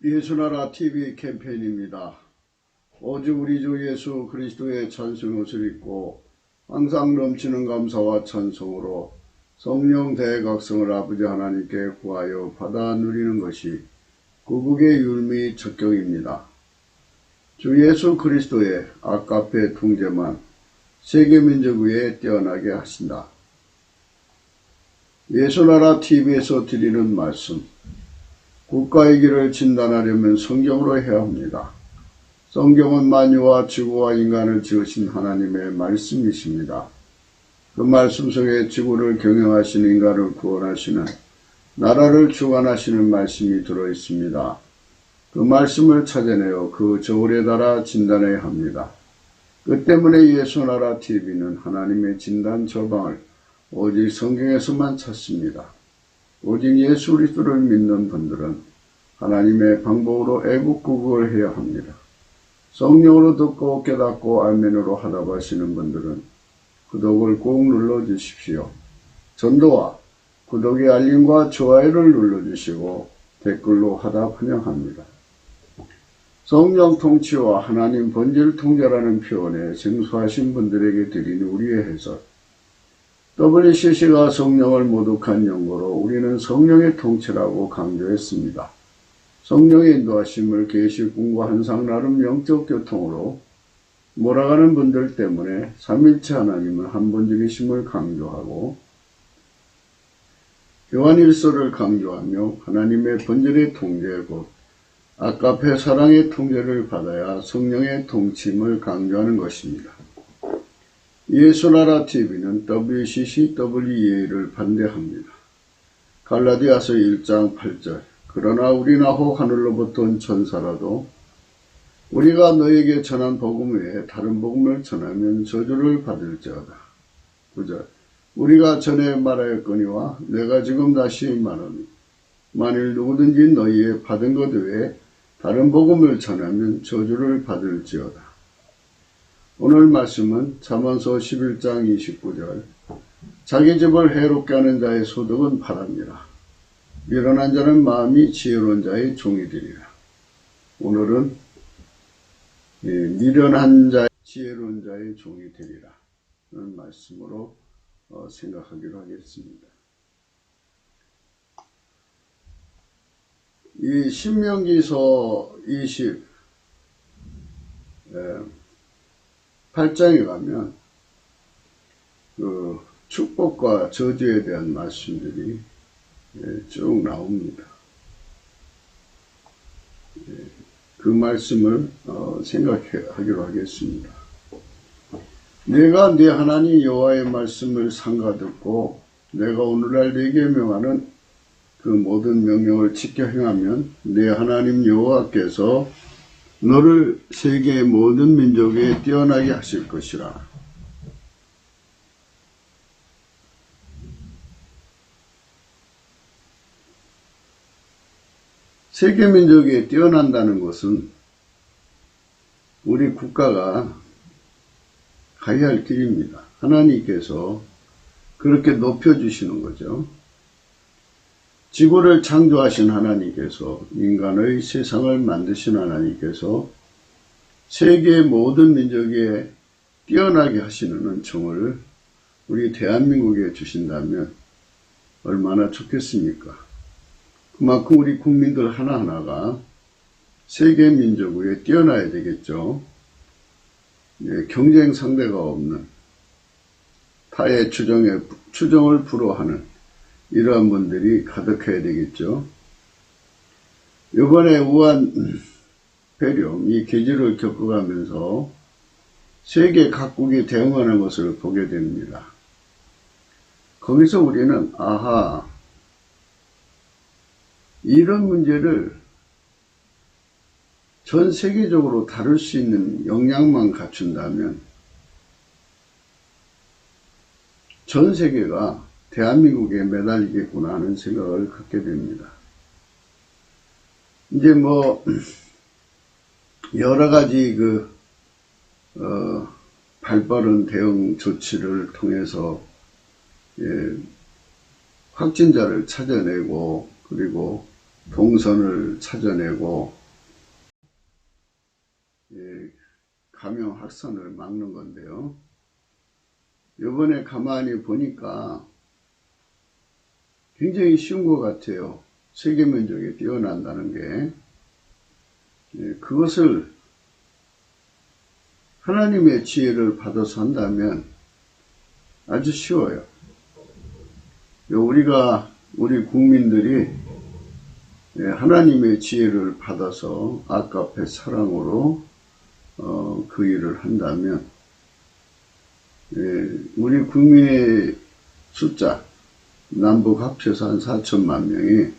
예수나라 TV 캠페인입니다. 오직 우리 주 예수 그리스도의 찬송 옷을 입고 항상 넘치는 감사와 찬송으로 성령 대각성을 아버지 하나님께 구하여 받아 누리는 것이 구국의 율미 적경입니다. 주 예수 그리스도의 아까페 통제만 세계민족 위에 뛰어나게 하신다. 예수나라 TV에서 드리는 말씀, 국가의 길을 진단하려면 성경으로 해야 합니다. 성경은 만유와 지구와 인간을 지으신 하나님의 말씀이십니다. 그 말씀 속에 지구를 경영하시는 인간을 구원하시는, 나라를 주관하시는 말씀이 들어있습니다. 그 말씀을 찾아내어 그 저울에 달아 진단해야 합니다. 그 때문에 예수나라 TV는 하나님의 진단 저방을 오직 성경에서만 찾습니다. 오직 예수 그리스도를 믿는 분들은 하나님의 방법으로 애국구국을 해야 합니다. 성령으로 듣고 깨닫고 아멘으로 하답하시는 분들은 구독을 꼭 눌러주십시오. 전도와 구독의 알림과 좋아요를 눌러주시고 댓글로 하답 환영합니다. 성령 통치와 하나님 본질 통제라는 표현에 생소하신 분들에게 드리는 우리의 해석. WCC가 성령을 모독한 연고로 우리는 성령의 통치라고 강조했습니다. 성령의 인도하심을 계시꾼과 항상 나름 영적 교통으로 몰아가는 분들 때문에 삼일체 하나님은 한본적이심을 강조하고 요한일서를 강조하며 하나님의 본질의 통제 곧 아까페 사랑의 통제를 받아야 성령의 통치임을 강조하는 것입니다. 예수나라 TV는 WCCWEA를 반대합니다. 갈라디아서 1장 8절 그러나 우리나 혹 하늘로부터 온 천사라도 우리가 너에게 전한 복음 외에 다른 복음을 전하면 저주를 받을지어다. 9절 우리가 전에 말하였거니와 내가 지금 다시 말하니 만일 누구든지 너희의 받은 것 외에 다른 복음을 전하면 저주를 받을지어다. 오늘 말씀은 잠언서 11장 29절 자기 집을 해롭게 하는 자의 소득은 바랍니다. 미련한 자는 마음이 지혜로운 자의 종이 되리라. 오늘은 미련한 자의 지혜로운 자의 종이 되리라 라는 말씀으로 생각하기로 하겠습니다. 이 신명기서 28장에 가면 그 축복과 저주에 대한 말씀들이 쭉 나옵니다. 그 말씀을 생각하기로 하겠습니다. 내가 네 하나님 여호와의 말씀을 삼가 듣고 내가 오늘날 네게 명하는 그 모든 명령을 지켜 행하면 네 하나님 여호와께서 너를 세계의 모든 민족에 뛰어나게 하실 것이라. 세계 민족에 뛰어난다는 것은 우리 국가가 가야 할 길입니다. 하나님께서 그렇게 높여주시는 거죠. 지구를 창조하신 하나님께서 인간의 세상을 만드신 하나님께서 세계의 모든 민족에 뛰어나게 하시는 은총을 우리 대한민국에 주신다면 얼마나 좋겠습니까? 그만큼 우리 국민들 하나하나가 세계 민족 위에 뛰어나야 되겠죠. 경쟁 상대가 없는 타의 추정을 불허하는 이러한 분들이 가득해야 되겠죠. 이번에 우한 폐렴 이 계기를 겪어가면서 세계 각국이 대응하는 것을 보게 됩니다. 거기서 우리는 이런 문제를 전 세계적으로 다룰 수 있는 역량만 갖춘다면 전 세계가 대한민국에 매달리겠구나 하는 생각을 갖게 됩니다. 이제 여러 가지 발빠른 대응 조치를 통해서 확진자를 찾아내고 그리고 동선을 찾아내고 감염 확산을 막는 건데요. 이번에 가만히 보니까 굉장히 쉬운 것 같아요. 세계 면적이 뛰어난다는 게. 그것을 하나님의 지혜를 받아서 한다면 아주 쉬워요. 우리 국민들이 하나님의 지혜를 받아서 아까페 사랑으로 그 일을 한다면 우리 국민의 숫자 남북 합쳐서 한 4천만 명이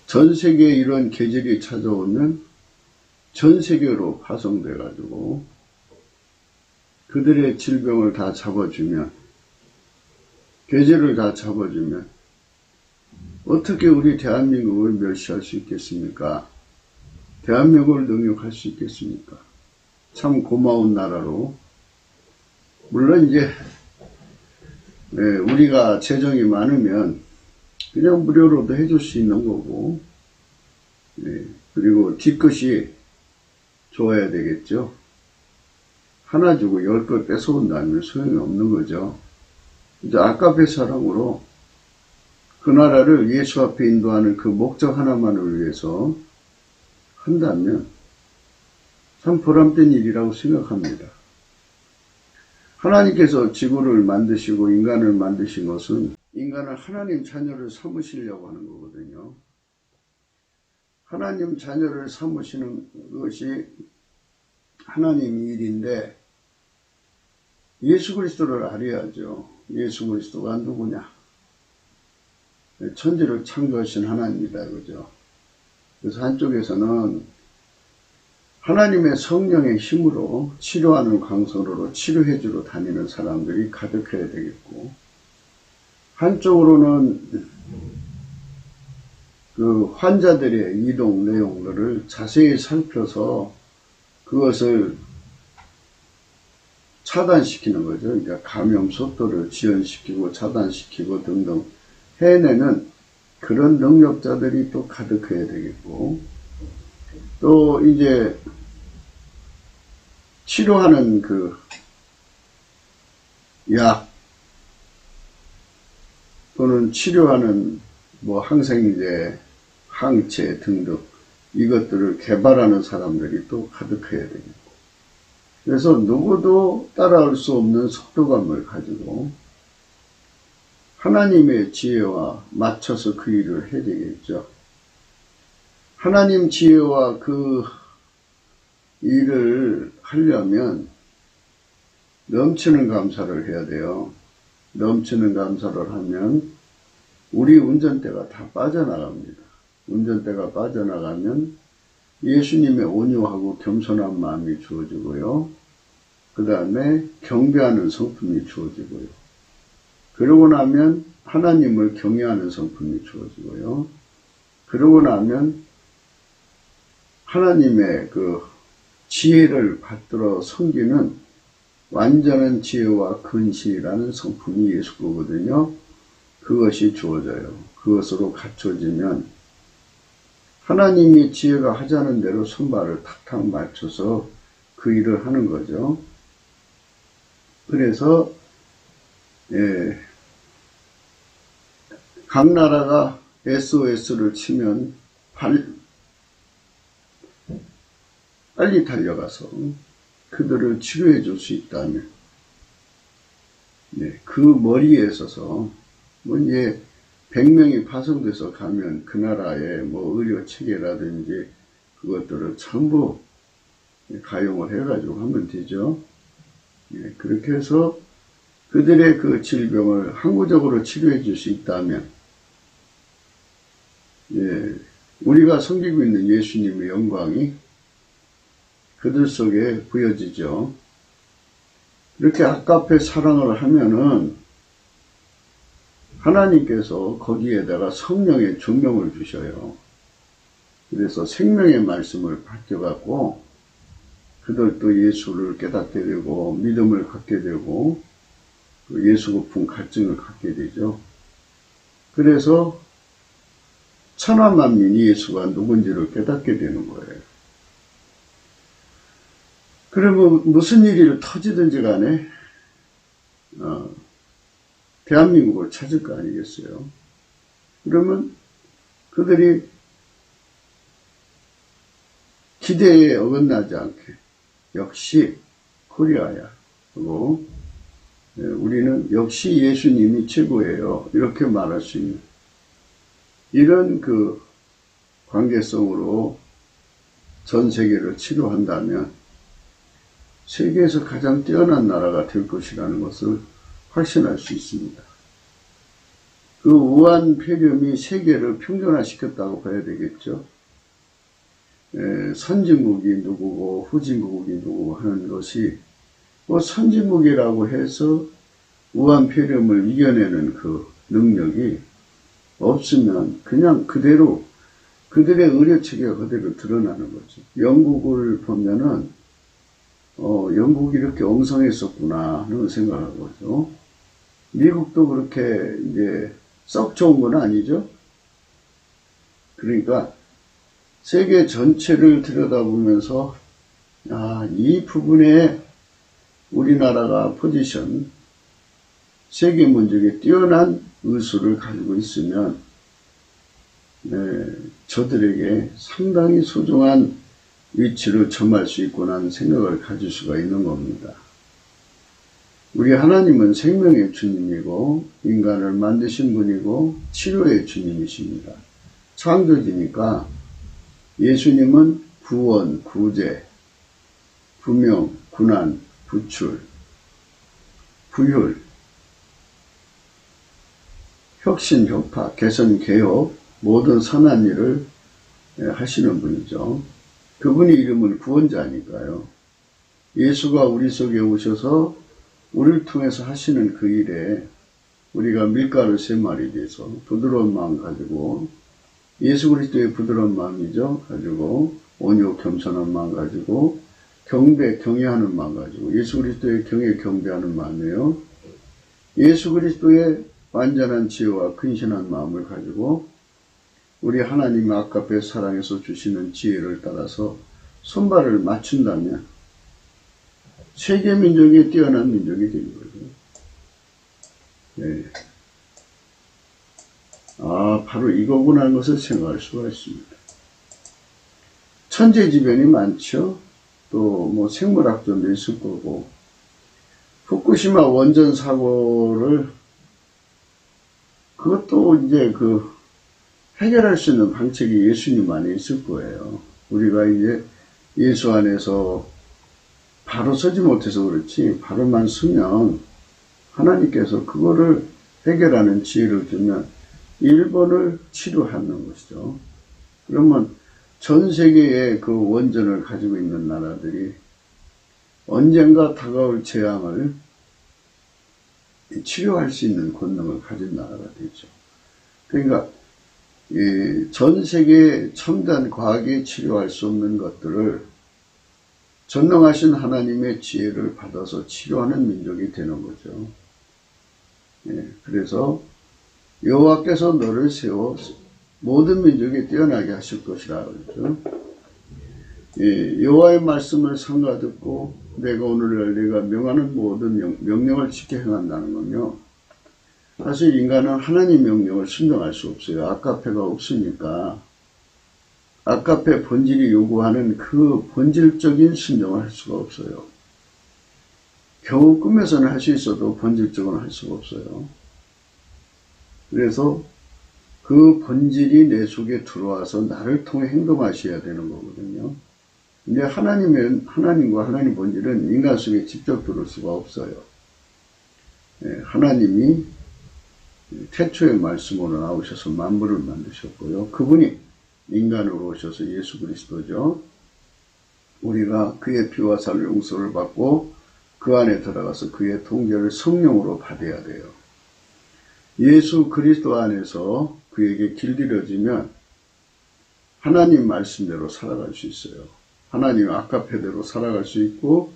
전 세계에 이런 계절이 찾아오면 전 세계로 파송돼 가지고 그들의 질병을 다 잡아주면, 계절을 다 잡아주면 어떻게 우리 대한민국을 멸시할 수 있겠습니까? 대한민국을 능욕할 수 있겠습니까? 참 고마운 나라로, 물론 이제 우리가 재정이 많으면 그냥 무료로도 해줄 수 있는 거고, 그리고 뒤끝이 좋아야 되겠죠. 하나 주고 10걸 뺏어온다면 소용이 없는 거죠. 이제 아까페 사랑으로 그 나라를 예수 앞에 인도하는 그 목적 하나만을 위해서 한다면 참 보람된 일이라고 생각합니다. 하나님께서 지구를 만드시고 인간을 만드신 것은 인간을 하나님 자녀를 삼으시려고 하는 거거든요. 하나님 자녀를 삼으시는 것이 하나님 일인데 예수 그리스도를 알아야죠. 예수 그리스도가 누구냐? 천지를 창조하신 하나님이다, 그죠? 그래서 한쪽에서는 하나님의 성령의 힘으로 치료하는 강선으로 치료해주러 다니는 사람들이 가득해야 되겠고, 한쪽으로는 그 환자들의 이동 내용들을 자세히 살펴서 그것을 차단시키는 거죠. 그러니까 감염 속도를 지연시키고 차단시키고 등등 해내는 그런 능력자들이 또 가득해야 되겠고, 또 이제 치료하는 그 약 또는 치료하는 뭐 항생제, 항체 등등 이것들을 개발하는 사람들이 또 가득해야 되겠고, 그래서 누구도 따라올 수 없는 속도감을 가지고 하나님의 지혜와 맞춰서 그 일을 해야 되겠죠. 하나님 지혜와 그 일을 하려면 넘치는 감사를 해야 돼요. 넘치는 감사를 하면 우리 운전대가 다 빠져나갑니다. 운전대가 빠져나가면 예수님의 온유하고 겸손한 마음이 주어지고요. 그 다음에 경배하는 성품이 주어지고요. 그러고 나면 하나님을 경외하는 성품이 주어지고요. 그러고 나면 하나님의 그 지혜를 받들어 섬기는 완전한 지혜와 근실이라는 성품이 예수 거거든요. 그것이 주어져요. 그것으로 갖춰지면 하나님이 지혜가 하자는 대로 손발을 탁탁 맞춰서 그 일을 하는 거죠. 그래서 각 나라가 SOS를 치면 빨리 달려가서 그들을 치료해 줄 수 있다면, 그 머리에 있어서 뭐 이제 100명이 파송돼서 가면 그 나라의 뭐 의료 체계라든지 그것들을 전부 가용을 해가지고 하면 되죠. 그렇게 해서 그들의 그 질병을 항구적으로 치료해 줄 수 있다면, 우리가 섬기고 있는 예수님의 영광이 그들 속에 보여지죠. 이렇게 아까페 사랑을 하면은 하나님께서 거기에다가 성령의 조명을 주셔요. 그래서 생명의 말씀을 받겨갖고 그들도 예수를 깨닫게 되고 믿음을 갖게 되고 예수 고픈 갈증을 갖게 되죠. 그래서 천하만민이 예수가 누군지를 깨닫게 되는 거예요. 그러면 무슨 일이 터지든지 간에 대한민국을 찾을 거 아니겠어요? 그러면 그들이 기대에 어긋나지 않게 역시 코리아야 하고 우리는 역시 예수님이 최고예요. 이렇게 말할 수 있는 이런 그 관계성으로 전 세계를 치료한다면 세계에서 가장 뛰어난 나라가 될 것이라는 것을 확신할 수 있습니다. 그 우한 폐렴이 세계를 평준화시켰다고 봐야 되겠죠. 선진국이 누구고 후진국이 누구고 하는 것이 선진국이라고 해서 우한 폐렴을 이겨내는 그 능력이 없으면 그냥 그대로 그들의 의료체계가 그대로 드러나는 거죠. 영국을 보면은 영국이 이렇게 엉성했었구나 하는 생각을 하거죠. 미국도 그렇게 이제 썩 좋은 건 아니죠. 그러니까 세계 전체를 들여다보면서 이 부분에 우리나라가 포지션 세계 문제에 뛰어난 의수를 가지고 있으면 저들에게 상당히 소중한 위치를 점할 수 있구나 하는 생각을 가질 수가 있는 겁니다. 우리 하나님은 생명의 주님이고 인간을 만드신 분이고 치료의 주님이십니다. 창조주니까 예수님은 구원, 구제, 부명, 군안, 부출, 부율, 혁신, 혁파, 개선, 개혁 모든 선한 일을 하시는 분이죠. 그분의 이름은 구원자니까요. 예수가 우리 속에 오셔서 우리를 통해서 하시는 그 일에 우리가 밀가루 3마리 돼서 부드러운 마음 가지고 예수 그리스도의 부드러운 마음이죠. 가지고 온유 겸손한 마음 가지고 경외하는 마음 가지고 예수 그리스도의 경배하는 마음이에요. 예수 그리스도의 완전한 지혜와 근신한 마음을 가지고 우리 하나님 아까페 사랑해서 주시는 지혜를 따라서 손발을 맞춘다면 세계 민족이 뛰어난 민족이 되는 거죠. 네. 바로 이거구나 하는 것을 생각할 수가 있습니다. 천재지변이 많죠. 또 뭐 생물학전도 있을 거고 후쿠시마 원전 사고를 그것도 이제 해결할 수 있는 방책이 예수님 안에 있을 거예요. 우리가 이제 예수 안에서 바로 서지 못해서 그렇지 바로만 서면 하나님께서 그거를 해결하는 지혜를 주면 일본을 치료하는 것이죠. 그러면 전 세계의 그 원전을 가지고 있는 나라들이 언젠가 다가올 재앙을 치료할 수 있는 권능을 가진 나라가 되죠. 그러니까 전 세계 첨단 과학이 치료할 수 없는 것들을 전능하신 하나님의 지혜를 받아서 치료하는 민족이 되는 거죠. 그래서 여호와께서 너를 세워 모든 민족이 뛰어나게 하실 것이라 그러죠. 여호와의 말씀을 삼가 듣고 내가 오늘날 내가 명하는 모든 명령을 지켜 행한다는 건요. 사실 인간은 하나님 명령을 순종할 수 없어요. 아까페가 없으니까 아까페 본질이 요구하는 그 본질적인 순종을 할 수가 없어요. 겨우 꿈에서는 할 수 있어도 본질적으로 할 수가 없어요. 그래서 그 본질이 내 속에 들어와서 나를 통해 행동하셔야 되는 거거든요. 근데 하나님과 하나님 본질은 인간 속에 직접 들어올 수가 없어요. 하나님이 태초의 말씀으로 나오셔서 만물을 만드셨고요. 그분이 인간으로 오셔서 예수 그리스도죠. 우리가 그의 피와 살 용서를 받고 그 안에 들어가서 그의 통제를 성령으로 받아야 돼요. 예수 그리스도 안에서 그에게 길들여지면 하나님 말씀대로 살아갈 수 있어요. 하나님 아까페대로 살아갈 수 있고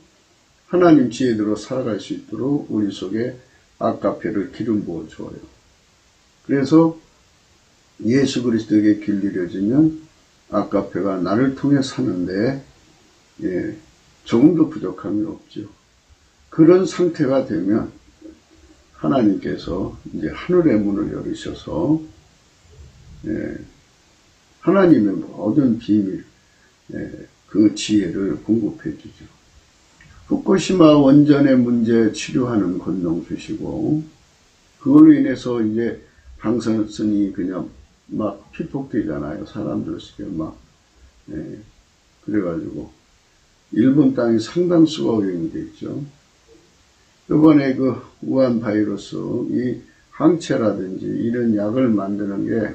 하나님 지혜대로 살아갈 수 있도록 우리 속에 아까페를 기름 부어 줘요. 그래서 예수 그리스도에게 길들여지면 아가페가 나를 통해 사는데 조금도 부족함이 없죠. 그런 상태가 되면 하나님께서 이제 하늘의 문을 열으셔서 하나님의 모든 비밀, 그 지혜를 공급해 주죠. 후쿠시마 원전의 문제 치료하는 권능 주시고, 그걸로 인해서 이제 방사선이 그냥 막 피폭되잖아요. 사람들 속에 막. 그래가지고 일본 땅이 상당수가 오염이 됐죠. 이번에 그 우한 바이러스, 이 항체라든지 이런 약을 만드는 게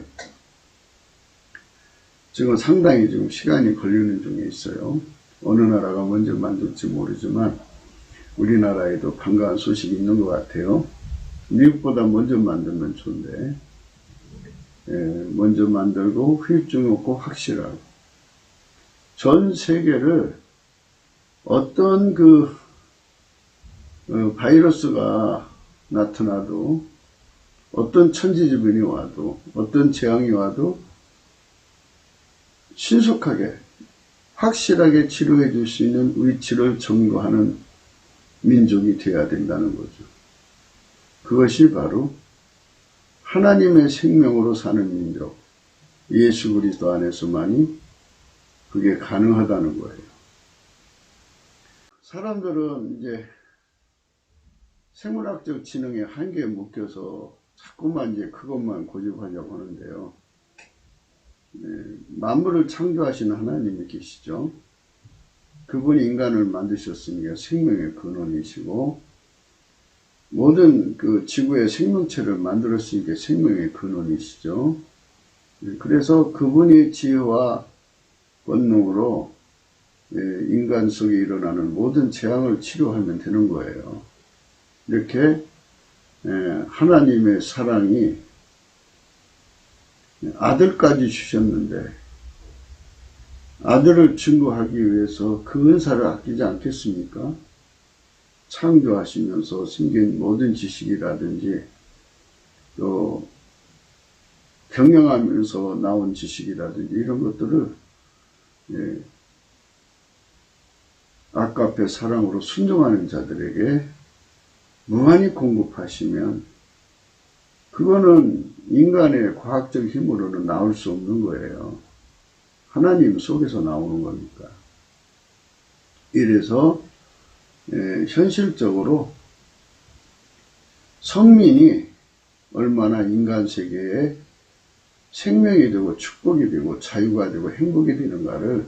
지금 상당히 지금 시간이 걸리는 중에 있어요. 어느 나라가 먼저 만들지 모르지만 우리나라에도 반가운 소식이 있는 것 같아요. 미국보다 먼저 만들면 좋은데, 먼저 만들고 후유증이 없고 확실하고, 전 세계를 어떤 바이러스가 나타나도, 어떤 천지지변이 와도, 어떤 재앙이 와도 신속하게 확실하게 치료해 줄 수 있는 위치를 점거하는 민족이 되어야 된다는 거죠. 그것이 바로 하나님의 생명으로 사는 민족, 예수 그리스도 안에서만이 그게 가능하다는 거예요. 사람들은 이제 생물학적 지능의 한계에 묶여서 자꾸만 이제 그것만 고집하려고 하는데요. 만물을 창조하시는 하나님이 계시죠. 그분이 인간을 만드셨으니까 생명의 근원이시고, 모든 그 지구의 생명체를 만들었으니까 생명의 근원이시죠. 그래서 그분의 지혜와 권능으로 인간 속에 일어나는 모든 재앙을 치료하면 되는 거예요. 이렇게 하나님의 사랑이 아들까지 주셨는데, 아들을 증거하기 위해서 그 은사를 아끼지 않겠습니까? 창조하시면서 생긴 모든 지식이라든지, 또 경영하면서 나온 지식이라든지 이런 것들을 아가페 사랑으로 순종하는 자들에게 무한히 공급하시면, 그거는 인간의 과학적 힘으로는 나올 수 없는 거예요. 하나님 속에서 나오는 거니까. 이래서 현실적으로 성민이 얼마나 인간 세계에 생명이 되고 축복이 되고 자유가 되고 행복이 되는가를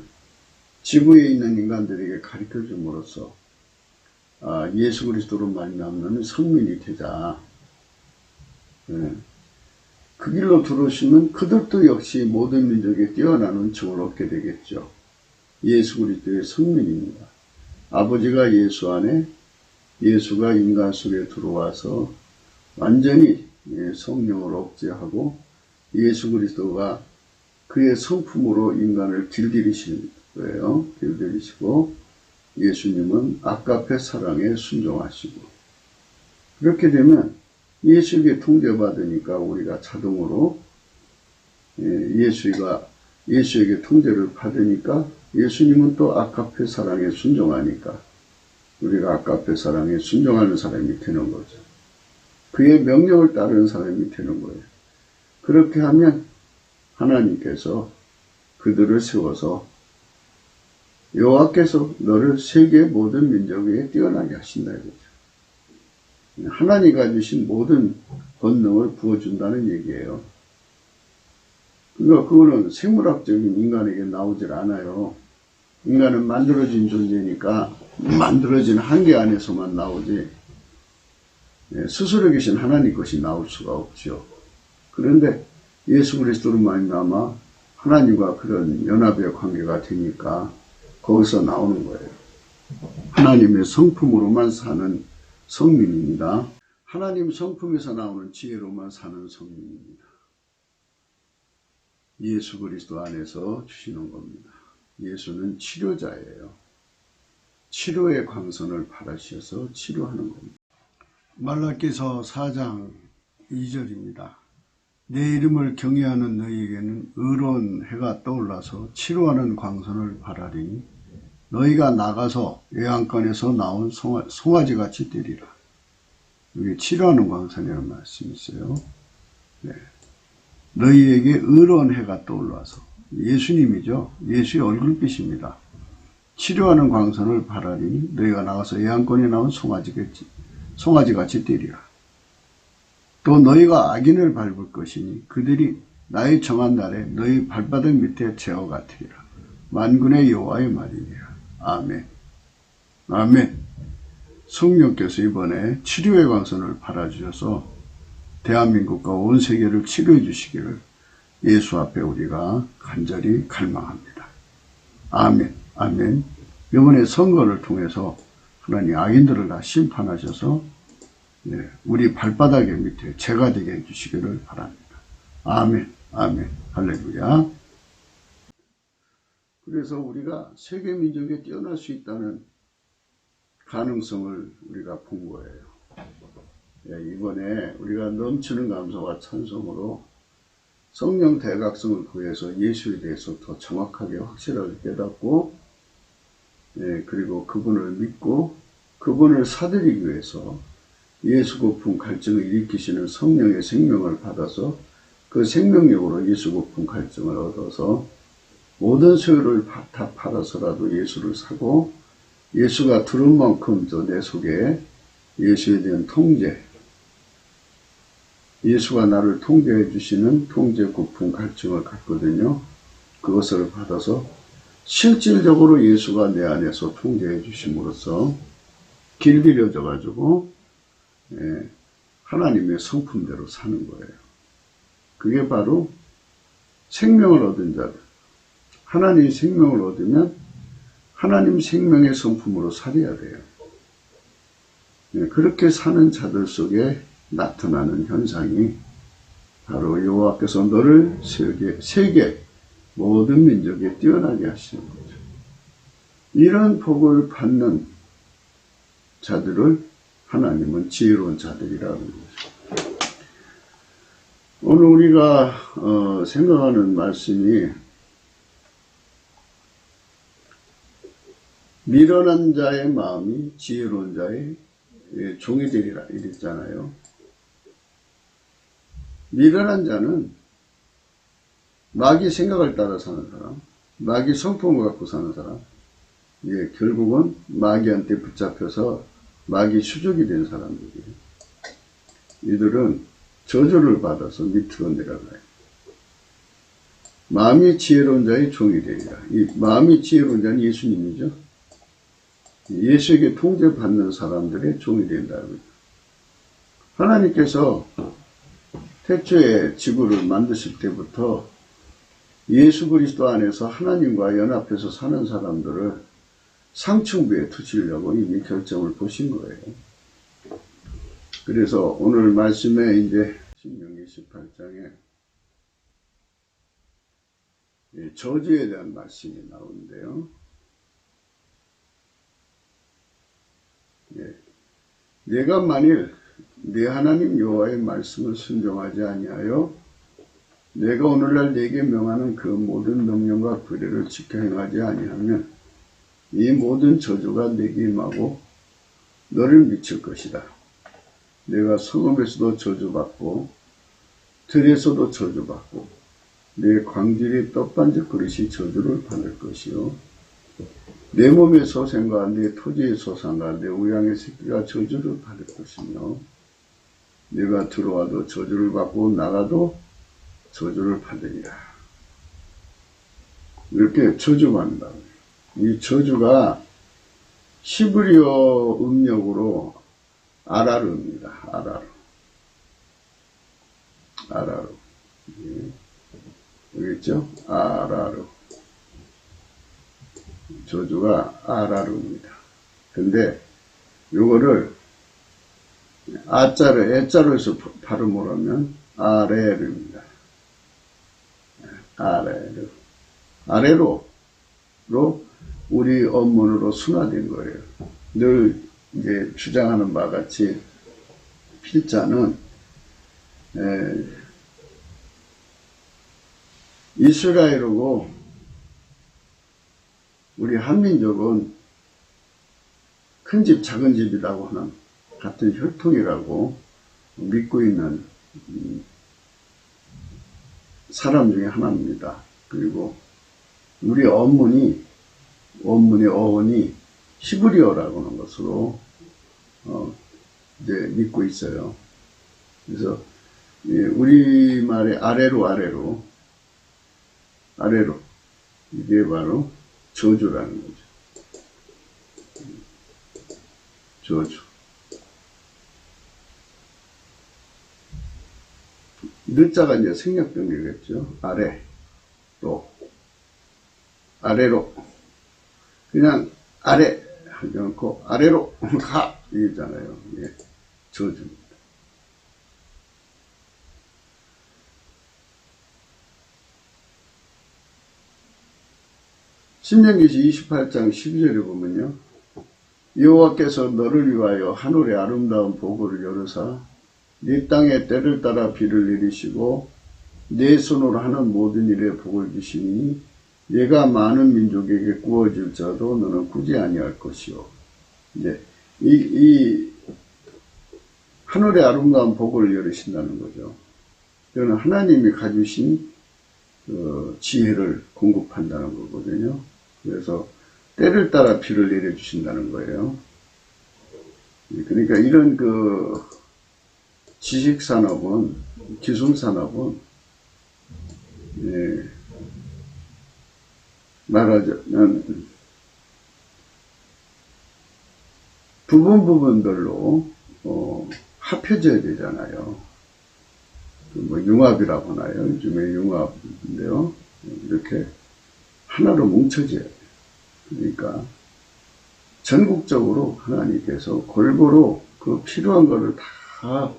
지구에 있는 인간들에게 가르쳐 줌으로써 예수 그리스도로 말미암는 성민이 되자. 그 길로 들어오시면 그들도 역시 모든 민족에 뛰어난 은총을 얻게 되겠죠. 예수 그리스도의 성민입니다. 아버지가 예수 안에, 예수가 인간 속에 들어와서 완전히 성령을 억제하고 예수 그리스도가 그의 성품으로 인간을 길들이시는 거예요. 길들이시고 예수님은 아가페 사랑에 순종하시고, 그렇게 되면 예수에게 통제받으니까 우리가 자동으로 예수에게 통제를 받으니까 예수님은 또 아가페 사랑에 순종하니까 우리가 아가페 사랑에 순종하는 사람이 되는 거죠. 그의 명령을 따르는 사람이 되는 거예요. 그렇게 하면 하나님께서 그들을 세워서 여호와께서 너를 세계 모든 민족 위에 뛰어나게 하신다 이거죠. 하나님이 주신 모든 권능을 부어준다는 얘기예요. 그러니까 그거는 생물학적인 인간에게 나오질 않아요. 인간은 만들어진 존재니까 만들어진 한계 안에서만 나오지 스스로 계신 하나님 것이 나올 수가 없죠. 그런데 예수 그리스도로 말미암아 하나님과 그런 연합의 관계가 되니까 거기서 나오는 거예요. 하나님의 성품으로만 사는 성민입니다. 하나님 성품에서 나오는 지혜로만 사는 성민입니다. 예수 그리스도 안에서 주시는 겁니다. 예수는 치료자예요. 치료의 광선을 바라셔서 치료하는 겁니다. 말라기서 4장 2절입니다. 내 이름을 경외하는 너희에게는 의로운 해가 떠올라서 치료하는 광선을 바라리니 너희가 나가서 외양간에서 나온 송아지같이 되리라. 여기 치료하는 광선이라는 말씀이 있어요. 네. 너희에게 의로운 해가 떠올라서, 예수님이죠. 예수의 얼굴빛입니다. 치료하는 광선을 바라리니 너희가 나가서 외양간에 나온 송아지같이 되리라. 또 너희가 악인을 밟을 것이니 그들이 나의 정한 날에 너희 발바닥 밑에 재와 같으리라. 만군의 여호와의 말이니라. 아멘. 아멘. 성령께서 이번에 치료의 광선을 발아주셔서 대한민국과 온 세계를 치료해 주시기를 예수 앞에 우리가 간절히 갈망합니다. 아멘. 아멘. 이번에 선거를 통해서 하나님 악인들을 다 심판하셔서 우리 발바닥의 밑에 재가 되게 해주시기를 바랍니다. 아멘. 아멘. 할렐루야. 그래서 우리가 세계 민족에 뛰어날 수 있다는 가능성을 우리가 본 거예요. 이번에 우리가 넘치는 감사와 찬송으로 성령 대각성을 구해서 예수에 대해서 더 정확하게 확실하게 깨닫고 그리고 그분을 믿고 그분을 사드리기 위해서 예수 고품 갈증을 일으키시는 성령의 생명을 받아서 그 생명력으로 예수 고품 갈증을 얻어서 모든 소유를 다 팔아서라도 예수를 사고 예수가 들은 만큼 내 속에 예수에 대한 통제, 예수가 나를 통제해 주시는 통제 고품 갈증을 갖거든요. 그것을 받아서 실질적으로 예수가 내 안에서 통제해 주심으로써 길들여져 가지고 하나님의 성품대로 사는 거예요. 그게 바로 생명을 얻은 자들. 하나님의 생명을 얻으면 하나님 생명의 성품으로 살아야 돼요. 그렇게 사는 자들 속에 나타나는 현상이 바로 여호와께서 너를 세계 모든 민족에 뛰어나게 하시는 거죠. 이런 복을 받는 자들을 하나님은 지혜로운 자들이라는 거죠. 오늘 우리가 생각하는 말씀이 미련한 자의 마음이 지혜로운 자의 종이 되리라 이랬잖아요. 미련한 자는 마귀 생각을 따라 사는 사람, 마귀 성품을 갖고 사는 사람, 결국은 마귀한테 붙잡혀서 마귀 수족이 된 사람들이에요. 이들은 저주를 받아서 밑으로 내려가요. 마음이 지혜로운 자의 종이 되리라. 이 마음이 지혜로운 자는 예수님이죠. 예수에게 통제받는 사람들의 종이 된다고요. 하나님께서 태초에 지구를 만드실 때부터 예수 그리스도 안에서 하나님과 연합해서 사는 사람들을 상층부에 두시려고 이미 결정을 보신 거예요. 그래서 오늘 말씀에 이제 신명기 18장에 저주에 대한 말씀이 나오는데요. 내가 만일 네 하나님 여호와의 말씀을 순종하지 아니하여 내가 오늘날 네게 명하는 그 모든 명령과 규례를 지켜 행하지 아니하면 이 모든 저주가 네게 임하고 너를 미칠 것이다. 내가 성읍에서도 저주받고 들에서도 저주받고 내 광질이 떡반죽 그릇이 저주를 받을 것이요 내 몸의 소생과 내 토지의 소산과 내 우양의 새끼가 저주를 받을 것이며 내가 들어와도 저주를 받고 나가도 저주를 받으리라. 이렇게 저주받는다. 이 저주가 히브리어 음력으로 아라르입니다. 아라르. 알겠죠? 아라르. 저주가 아라르입니다. 근데 요거를 아자를 애자로 해서 발음을 하면 아레르입니다. 아래로 우리 언문으로 순화된 거예요. 늘 이제 주장하는 바 같이 필자는 이스라엘하고 우리 한민족은 큰 집 작은 집이라고 하는 같은 혈통이라고 믿고 있는 사람 중에 하나입니다. 그리고 우리 원문의 어원이 히브리어라고 하는 것으로 이제 믿고 있어요. 그래서 우리말의 아래로 이게 바로 저주라는 거죠. 저주. 늦자가 이제 생략병이겠죠. 아래로. 그냥 아래 하지 않고 아래로 가 이잖아요. 예, 저주입니다. 신명기시 28장 12절에 보면요. 여호와께서 너를 위하여 하늘의 아름다운 보고를 열으사 네 땅에 때를 따라 비를 내리시고 내 손으로 하는 모든 일에 복을 주시니 내가 많은 민족에게 구워질 자도 너는 굳이 아니할 것이요. 이제 이 하늘의 아름다운 복을 열으신다는 거죠. 이거는 하나님이 가주신 지혜를 공급한다는 거거든요. 그래서 때를 따라 비를 내려주신다는 거예요. 그러니까 이런 지식산업은, 기술산업은, 말하자면, 부분별로, 합해져야 되잖아요. 융합이라고 하나요? 요즘에 융합인데요. 이렇게 하나로 뭉쳐져야 돼요. 그러니까, 전국적으로 하나님께서 골고루 그 필요한 거를 다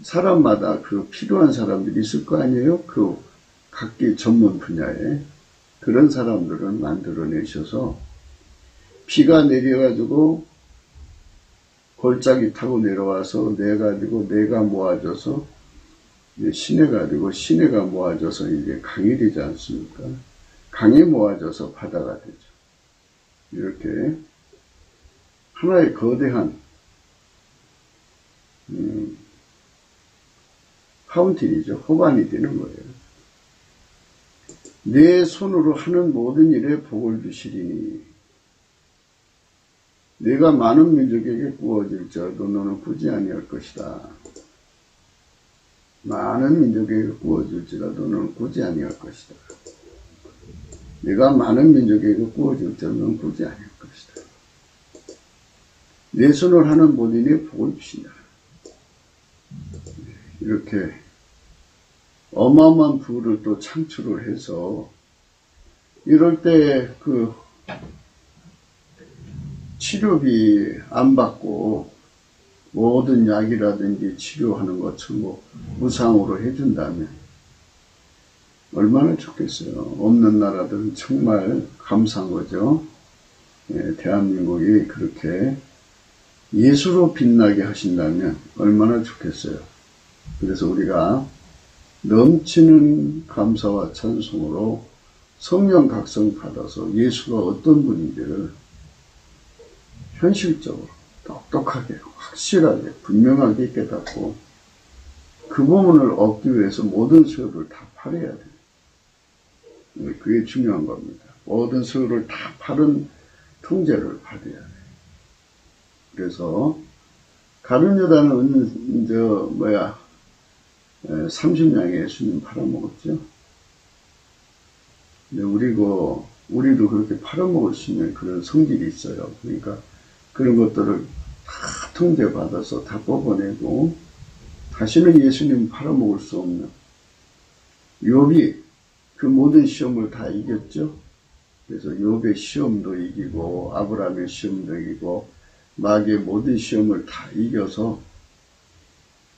사람마다 그 필요한 사람들이 있을 거 아니에요? 그 각기 전문 분야에 그런 사람들을 만들어내셔서 비가 내려가지고 골짜기 타고 내려와서 내가 모아져서 시내가 되고 시내가 모아져서 이제 강이 되지 않습니까? 강이 모아져서 바다가 되죠. 이렇게 하나의 거대한 파운틴이죠. 호반이 되는 거예요. 내 손으로 하는 모든 일에 복을 주시리니 내가 많은 민족에게 구워질 자도 너는 굳이 아니할 것이다. 많은 민족에게 구워질지라도 너는 굳이 아니할 것이다. 내가 많은 민족에게 구워질 자도 너는 굳이 아니할 것이다. 내 손으로 하는 모든 일에 복을 주신다. 이렇게 어마어마한 부를 또 창출을 해서 이럴 때 치료비 안 받고 모든 약이라든지 치료하는 것을 무상으로 해준다면 얼마나 좋겠어요. 없는 나라들은 정말 감사한 거죠. 대한민국이 그렇게 예수로 빛나게 하신다면 얼마나 좋겠어요. 그래서 우리가 넘치는 감사와 찬송으로 성령 각성 받아서 예수가 어떤 분인지를 현실적으로 똑똑하게 확실하게 분명하게 깨닫고 그 부분을 얻기 위해서 모든 수요를 다 팔아야 돼요. 그게 중요한 겁니다. 모든 수요를 다 팔은 통제를 받아야 돼요. 그래서 가룟유다는 30냥에 예수님 팔아먹었죠. 근데 우리도 그렇게 팔아먹을 수 있는 그런 성질이 있어요. 그러니까 그런 것들을 다 통제받아서 다 뽑아내고 다시는 예수님 팔아먹을 수 없는 욥이 그 모든 시험을 다 이겼죠. 그래서 욥의 시험도 이기고 아브라함의 시험도 이기고 마귀의 모든 시험을 다 이겨서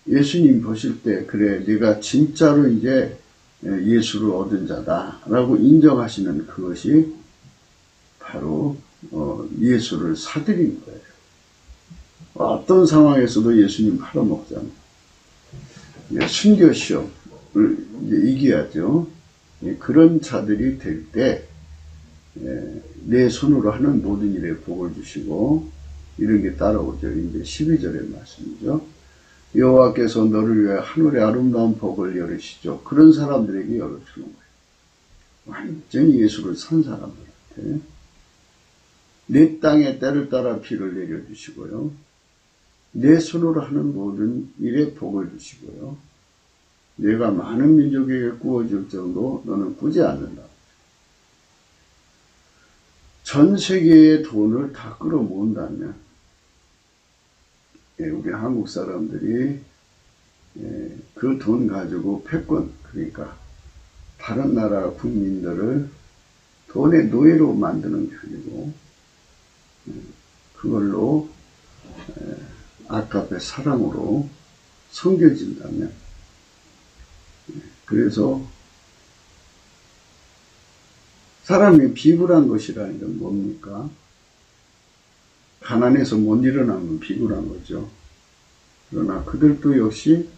예수님 보실 때 그래 네가 진짜로 이제 예수를 얻은 자다라고 인정하시는 그것이 바로 예수를 사드린 거예요. 어떤 상황에서도 예수님 팔아먹잖아요. 순교 시험을 이제 이겨야죠. 그런 자들이 될 때 내 손으로 하는 모든 일에 복을 주시고 이런 게 따라오죠. 이제 12절의 말씀이죠. 여호와께서 너를 위해 하늘의 아름다운 복을 열으시죠. 그런 사람들에게 열어주는 거예요. 완전히 예수를 산 사람들한테 내 땅에 때를 따라 비를 내려주시고요. 내 손으로 하는 모든 일에 복을 주시고요. 내가 많은 민족에게 구워줄 정도 너는 꾸지 않는다. 전 세계의 돈을 다 끌어모은다면 우리 한국 사람들이 그 돈 가지고 패권, 그러니까 다른 나라 국민들을 돈의 노예로 만드는 게 아니고 그걸로 아까의 사랑으로 섬겨진다면, 그래서 사람이 비굴한 것이라는 건 뭡니까? 가난해서 못 일어나면 비굴한 거죠. 그러나 그들도 역시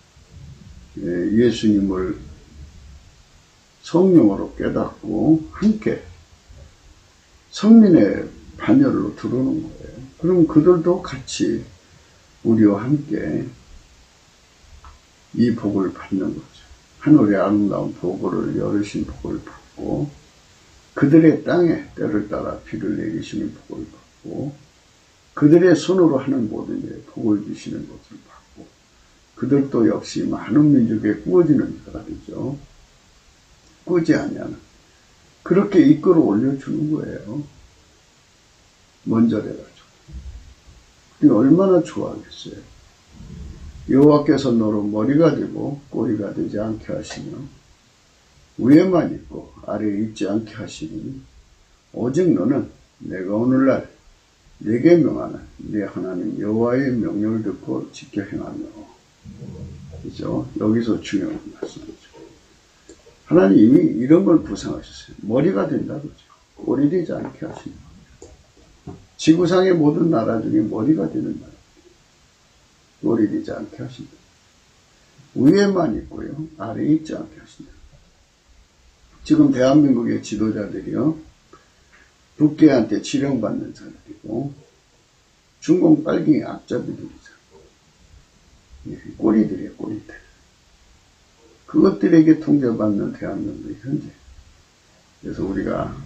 예수님을 성령으로 깨닫고 함께 성민의 반열로 들어오는 거예요. 그럼 그들도 같이 우리와 함께 이 복을 받는 거죠. 하늘의 아름다운 복을 열으신 복을 받고 그들의 땅에 때를 따라 비를 내리시는 복을 받고 그들의 손으로 하는 모든 일에 복을 주시는 것을 받고 그들도 역시 많은 민족에 구워지는 자가 되죠. 꾸지 아니하는 그렇게 이끌어 올려주는 거예요. 먼저래가지고 얼마나 좋아하겠어요. 여호와께서 너로 머리가 되고 꼬리가 되지 않게 하시며 위에만 있고 아래에 있지 않게 하시니 오직 너는 내가 오늘날 내게 명하는 네 하나님 여호와의 명령을 듣고 지켜 행하며. 그죠? 여기서 중요한 말씀이죠. 하나님이 이런 걸 구상하셨어요. 머리가 된다 그러죠. 꼬리 되지 않게 하시는 겁니다. 지구상의 모든 나라 중에 머리가 되는 나라. 꼬리 되지 않게 하신다. 위에만 있고요. 아래에 있지 않게 하신다. 지금 대한민국의 지도자들이요. 북괴한테 지령받는 자들이고 중공 빨갱이 앞잡이들이죠. 꼬리들이에요. 꼬리들. 그것들에게 통제받는 대한민국의 현재. 그래서 우리가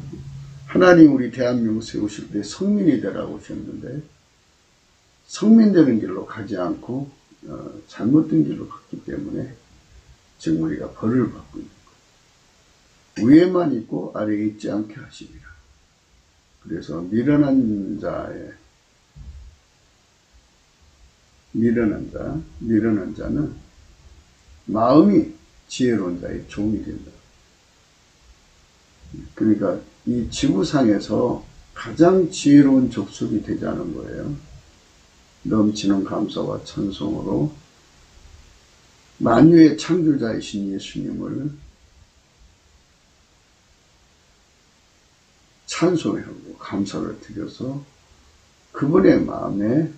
하나님 우리 대한민국 세우실 때 성민이 되라고 하셨는데 성민되는 길로 가지 않고 잘못된 길로 갔기 때문에 지금 우리가 벌을 받고 있는 거예요. 위에만 있고 아래에 있지 않게 하시리라. 그래서 미련한 자는 마음이 지혜로운 자의 종이 된다. 그러니까 이 지구상에서 가장 지혜로운 족속이 되자는 거예요. 넘치는 감사와 찬송으로 만유의 창조자이신 예수님을 찬송하고 감사를 드려서 그분의 마음에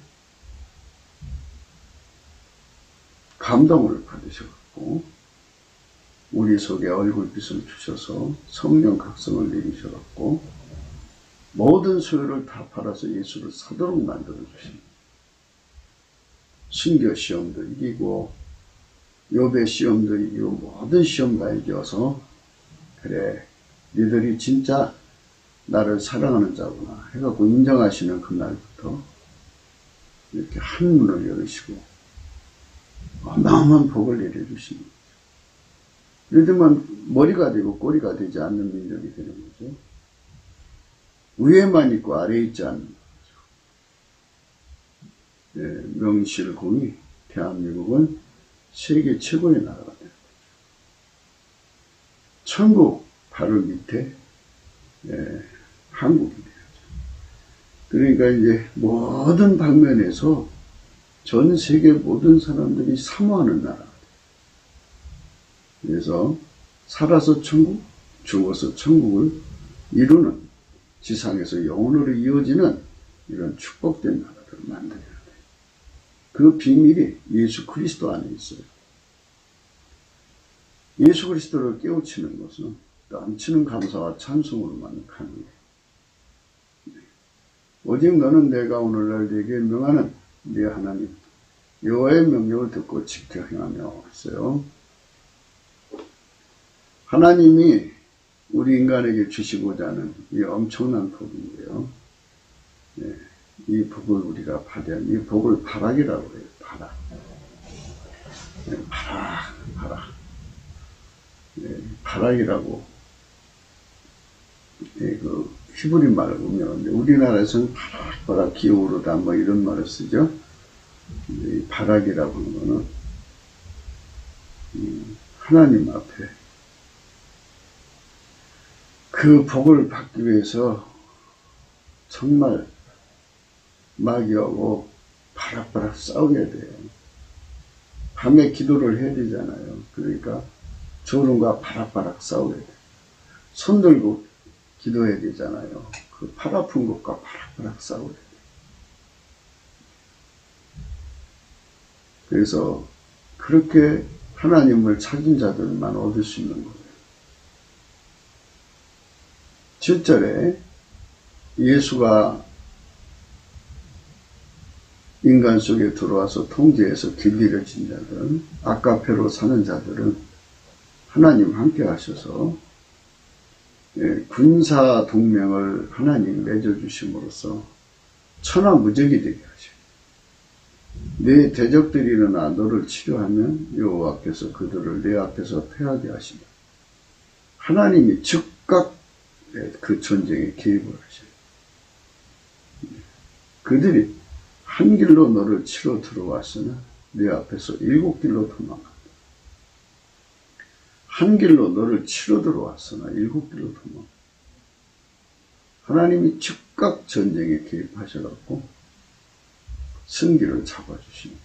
감동을 받으셔갖고 우리 속에 얼굴빛을 주셔서 성령 각성을 내리셔갖고 모든 소유를 다 팔아서 예수를 사도록 만들어 주십니다. 순교 시험도 이기고 욥의 시험도 이기고 모든 시험 다 이겨서 그래 니들이 진짜 나를 사랑하는 자구나 해갖고 인정하시는 그날부터 이렇게 한문을 열으시고 어마어마한 복을 내려주시는 거죠. 예를 들면 머리가 되고 꼬리가 되지 않는 민족이 되는 거죠. 위에만 있고 아래에 있지 않는 거죠. 네, 명실공히 대한민국은 세계 최고의 나라가 되는 거죠. 천국 바로 밑에 한국이 되죠. 그러니까 이제 모든 방면에서 전 세계 모든 사람들이 사모하는 나라가 돼요. 그래서 살아서 천국, 죽어서 천국을 이루는 지상에서 영원으로 이어지는 이런 축복된 나라를 만들어야 돼요. 그 비밀이 예수 그리스도 안에 있어요. 예수 그리스도를 깨우치는 것은 넘치는 감사와 찬송으로만 가는 거예요. 오직 너는 내가 오늘날 네게 명하는 네 하나님 여호와의 명령을 듣고 지켜 행하며 했어요. 하나님이 우리 인간에게 주시고자 하는 이 엄청난 복인데요. 네, 이 복을 우리가 받아야 합니다. 이 복을 바락이라고 해요. 바락. 네, 바락. 네, 바락이라고. 네, 그 히브리 말을 보면 우리나라에서는 바락 기어오르다 뭐 이런 말을 쓰죠. 이 바락이라고 하는 거는 하나님 앞에 그 복을 받기 위해서 정말 마귀하고 바락바락 싸워야 돼요. 밤에 기도를 해야 되잖아요. 그러니까 졸음과 바락바락 싸워야 돼요. 손 들고 기도해야 되잖아요. 그 팔 아픈 것과 바락바락 싸워야 돼요. 그래서 그렇게 하나님을 찾은 자들만 얻을 수 있는 거예요. 7절에 예수가 인간 속에 들어와서 통제해서 길들여진 자들은 아까페로 사는 자들은 하나님 함께 하셔서 군사 동맹을 하나님 맺어주심으로써 천하무적이 되게 하셔요. 내 대적들이 일어나 너를 치료하면 여호와께서 그들을 내 앞에서 패하게 하신다. 하나님이 즉각 그 전쟁에 개입을 하셔요. 그들이 한 길로 너를 치러 들어왔으나 내 앞에서 7길로 도망간다. 한 길로 너를 치러 들어왔으나 7길로 도망간다. 하나님이 즉각 전쟁에 개입하셔갖고 승기를 잡아주십니다.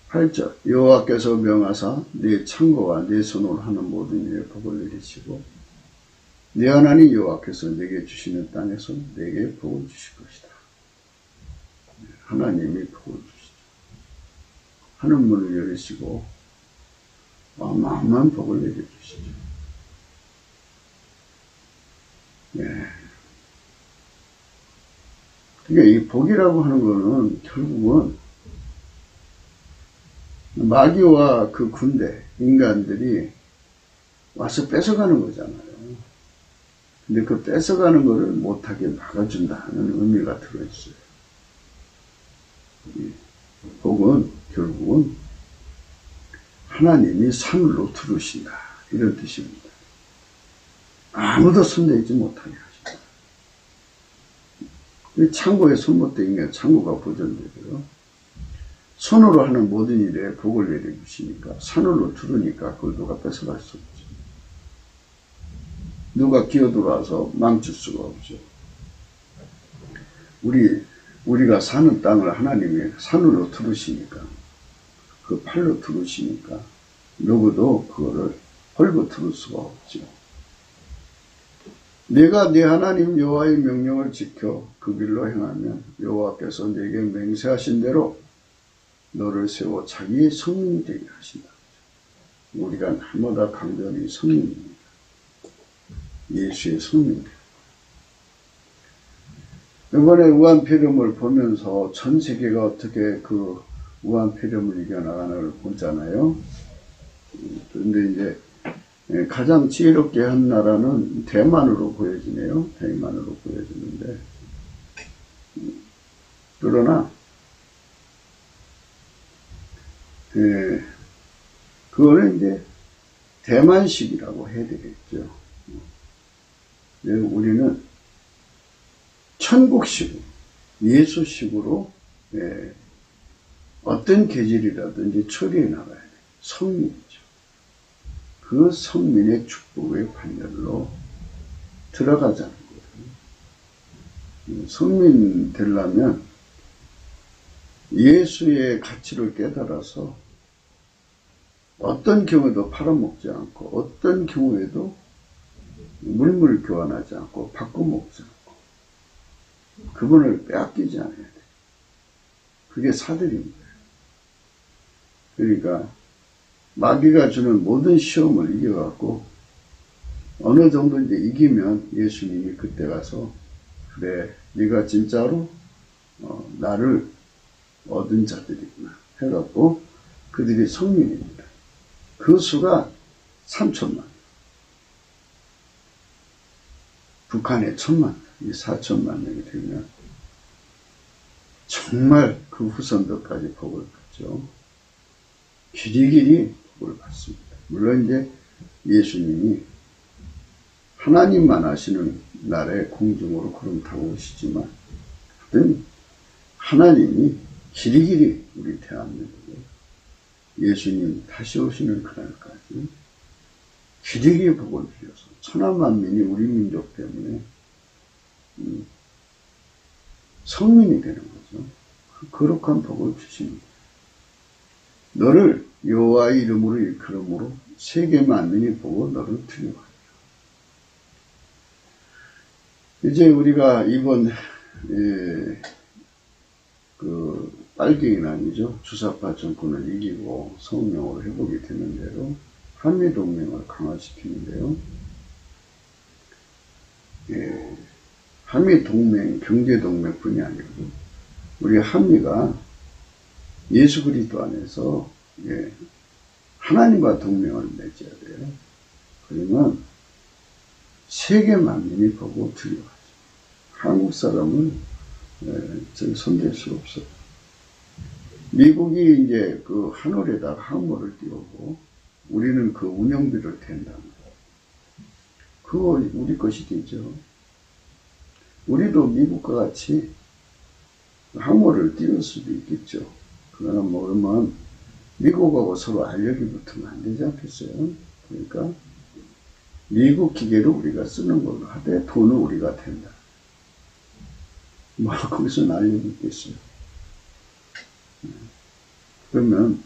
8절 여호와께서 명하사 네 창고와 네 손으로 하는 모든 일에 복을 내리시고 네 하나님 여호와께서 내게 주시는 땅에서 내게 복을 주실 것이다. 하나님이 복을 주시죠. 하늘 문을 열으시고 어마어마한 복을 내려주시죠. 네. 그러니까 이 복이라고 하는 거는 결국은 마귀와 그 군대, 인간들이 와서 뺏어가는 거잖아요. 근데 그 뺏어가는 거를 못하게 막아준다는 의미가 들어있어요. 복은 결국은 하나님이 산으로 두르신다. 이런 뜻입니다. 아무도 손대지 못하게 하신다. 창고에 손못대는 게 창고가 보존되고요. 손으로 하는 모든 일에 복을 내려주시니까 산으로 두르니까 그걸 누가 뺏어갈 수 없죠. 누가 기어들어와서 망칠 수가 없죠. 우리가 사는 땅을 하나님이 산으로 두르시니까 그 팔로 두르시니까 누구도 그거를 헐고 두를 수가 없죠. 내가 네 하나님 여호와의 명령을 지켜 그 길로 행하면 여호와께서 내게 맹세하신 대로 너를 세워 자기의 성민이 되게 하신다. 우리가 날마다 강조하는 성민입니다. 예수의 성민입니다. 이번에 우한폐렴을 보면서 전 세계가 어떻게 그 우한폐렴을 이겨나가는걸 보잖아요. 그런데 이제 가장 지혜롭게 한 나라는 대만으로 보여지네요. 대만으로 보여지는데 그러나 그거는 이제 대만식이라고 해야 되겠죠. 우리는 천국식으로 예수식으로 어떤 계절이라든지 처리해 나가야 돼요. 성민이죠. 그 성민의 축복의 반열로 들어가자는 거예요. 성민 되려면 예수의 가치를 깨달아서 어떤 경우에도 팔아먹지 않고 어떤 경우에도 물물 교환하지 않고 바꿔먹지 않고 그분을 빼앗기지 않아야 돼. 그게 사들인 거예요. 그러니까 마귀가 주는 모든 시험을 이겨갖고 어느 정도 이제 이기면 예수님이 그때 가서 그래 네가 진짜로 나를 얻은 자들이구나 해갖고 그들이 성민입니다. 그 수가 3천만. 북한에 1,000만, 이 4천만 명이 되면 정말 그 후손들까지 복을 받죠. 길이길이 복을 받습니다. 물론 이제 예수님이 하나님만 하시는 날에 공중으로 구름 타고 오시지만 하여튼 하나님이 길이길이 우리 대한민국에 예수님 다시 오시는 그날까지 길이길이 복을 빌려서 천하만민이 우리 민족 때문에 성민이 되는 거죠. 그 거룩한 복을 주십니다. 너를 여호와의 이름으로 일컬음으로 세계 만민이 보고 너를 두려워하리라. 이제 우리가 이번 그 빨갱이난이죠. 주사파 정권을 이기고 성령으로 회복이 되는 대로 한미동맹을 강화시키는데요. 한미동맹, 경제동맹뿐이 아니고 우리 한미가 예수 그리스도 안에서 하나님과 동맹을 맺어야 돼요. 그러면 세계 만민이 보고 두려워하죠. 한국 사람은 손댈 수 없어요. 미국이 이제 그 하늘에다가 항모를 띄우고 우리는 그 운영비를 댄답니다. 그거 우리 것이 되죠. 우리도 미국과 같이 항모를 띄울 수도 있겠죠. 그러나 그러면 미국하고 서로 알력이 붙으면 안 되지 않겠어요? 그러니까 미국 기계를 우리가 쓰는 걸로 하되 돈은 우리가 된다. 뭐 거기서 알력이 있겠어요. 그러면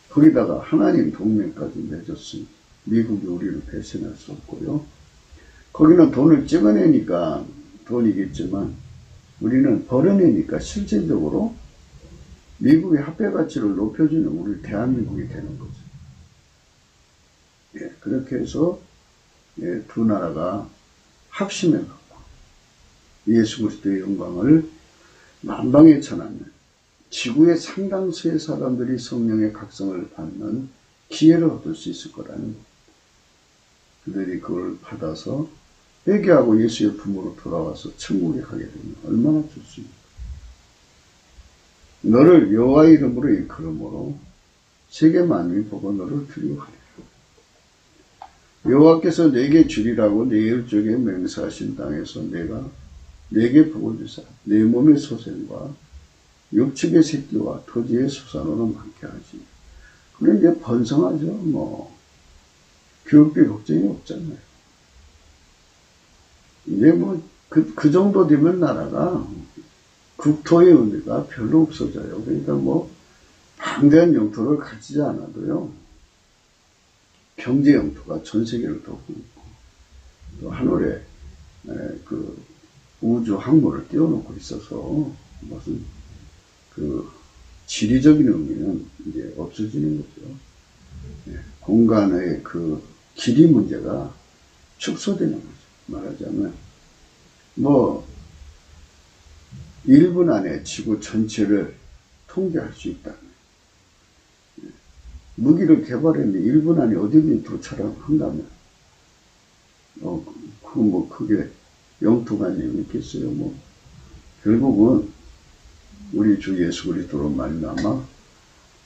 거기다가 하나님 동맹까지 맺었으니 미국이 우리를 배신할 수 없고요. 거기는 돈을 찍어내니까 돈이겠지만 우리는 벌어내니까 실질적으로 미국의 화폐 가치를 높여주는 우리 대한민국이 되는 거죠. 그렇게 해서 두 나라가 합심해갖고 예수 그리스도의 영광을 만방에 전하면 지구의 상당수의 사람들이 성령의 각성을 받는 기회를 얻을 수 있을 거라는 겁니다. 그들이 그걸 받아서 회개하고 예수의 품으로 돌아와서 천국에 가게 되면 얼마나 좋습니까? 너를 여호와의 이름으로 일컬음으로 세계 만민이 보고 너를 두려워하리라. 여호와께서 내게 주리라고 내 일족에 맹세하신 땅에서 내가 내게 복을 주사 내 몸의 소생과 육축의 새끼와 토지의 수산으로 많게 하지. 그럼 이제 번성하죠. 뭐 교육비 걱정이 없잖아요. 이제 뭐 그 정도 되면 나라가 국토의 의미가 별로 없어져요. 그러니까 뭐 방대한 영토를 가지지 않아도요. 경제 영토가 전 세계를 덮고 있고 또 하늘에 그 우주 항모를 띄워놓고 있어서 무슨 그 지리적인 의미는 이제 없어지는 거죠. 공간의 그 길이 문제가 축소되는 거죠. 말하자면 뭐 1분 안에 지구 전체를 통제할 수 있다. 무기를 개발했는데 1분 안에 어디든 도착한다면 그게 영토관념이 있겠어요. 뭐 결국은 우리 주 예수 그리스도로 말미암아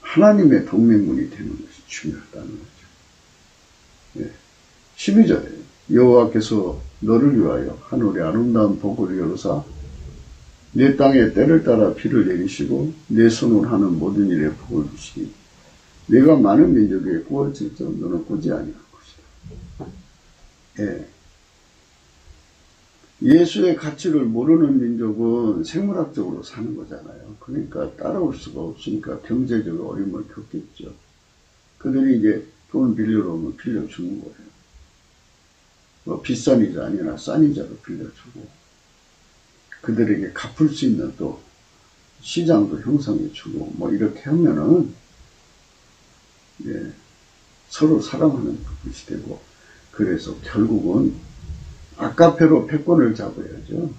하나님의 동맹군이 되는 것이 중요하다는 거죠. 12절에 여호와께서 너를 위하여 하늘의 아름다운 복을 열어사 내 땅에 때를 따라 비를 내리시고 내 손으로 하는 모든 일에 복을 주시니 내가 많은 민족에게 구할지라도 너는 꾸지 아니할 것이다. 예수의 가치를 모르는 민족은 생물학적으로 사는 거잖아요. 그러니까 따라올 수가 없으니까 경제적 어려움을 겪겠죠. 그들이 이제 돈을 빌려오면 빌려주는 거예요. 뭐 비싼 이자 아니라 싼 이자로 빌려주고 그들에게 갚을 수 있는 또 시장도 형성해주고 뭐 이렇게 하면은 서로 사랑하는 것이 되고 그래서 결국은 아카페로 패권을 잡아야죠.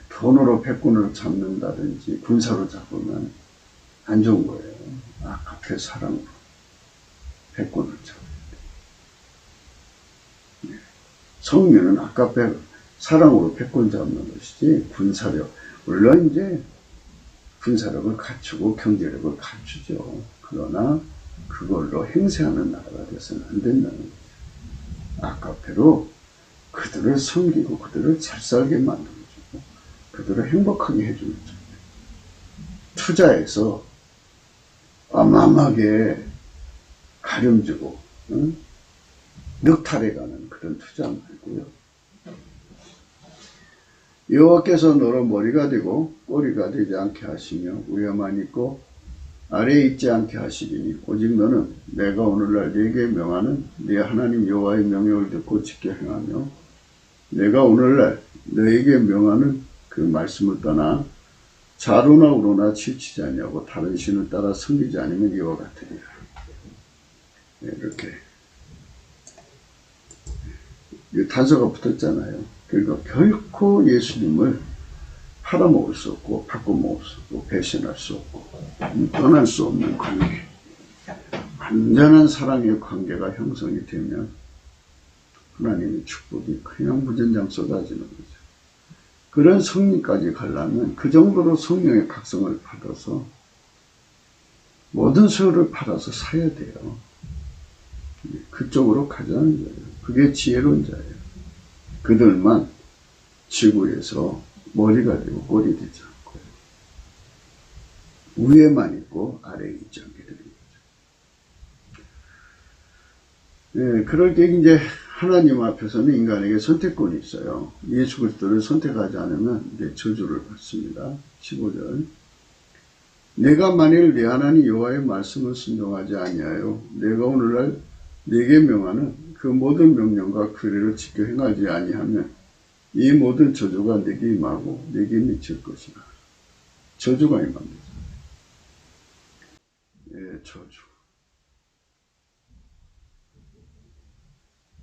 돈으로 패권을 잡는다든지 군사로 잡으면 안 좋은 거예요. 아카페 사랑으로 패권을 잡아야 돼요. 성민은 아카페 사랑으로 패권 잡는 것이지 군사력, 물론 이제 군사력을 갖추고 경제력을 갖추죠. 그러나 그걸로 행세하는 나라가 돼서는 안 된다는 거죠. 아카페로 그들을 섬기고 그들을 잘 살게 만들어주고 그들을 행복하게 해주는 거죠. 투자해서 어마어마하게 가름주고 늑탈해가는 그런 투자 말고요. 여호와께서 너로 머리가 되고 꼬리가 되지 않게 하시며 위에만 있고 아래에 있지 않게 하시리니 오직 너는 내가 오늘날 네게 명하는 네 하나님 여호와의 명령을 듣고 지켜 행하며 내가 오늘날 너에게 명하는 그 말씀을 떠나 좌로나 우로나 치우치지 아니하고 다른 신을 따라 섬기지 않으면 이와 같으리라. 이렇게 단서가 붙었잖아요. 그러니까 결코 예수님을 팔아먹을 수 없고 바꿔먹을 수 없고 배신할 수 없고 떠날 수 없는 관계, 완전한 사랑의 관계가 형성이 되면 하나님의 축복이 그냥 무전장 쏟아지는 거죠. 그런 성리까지 가려면 그 정도로 성령의 각성을 받아서 모든 소유를 팔아서 사야 돼요. 그쪽으로 가자는 거예요. 그게 지혜로운 자예요. 그들만 지구에서 머리가 되고 꼬리 되지 않고요. 위에만 있고 아래에 있지 않게 되는 거죠. 그럴 때 이제 하나님 앞에서는 인간에게 선택권이 있어요. 예수 그리스도를 선택하지 않으면 이제 저주를 받습니다. 15절. 내가 만일 내 하나님 여호와의 말씀을 순종하지 아니하여 내가 오늘날 네게 명하는 그 모든 명령과 규례를 지켜 행하지 아니하면 이 모든 저주가 네게 임하고 네게 미칠 것이라. 저주가 임합니다. 저주.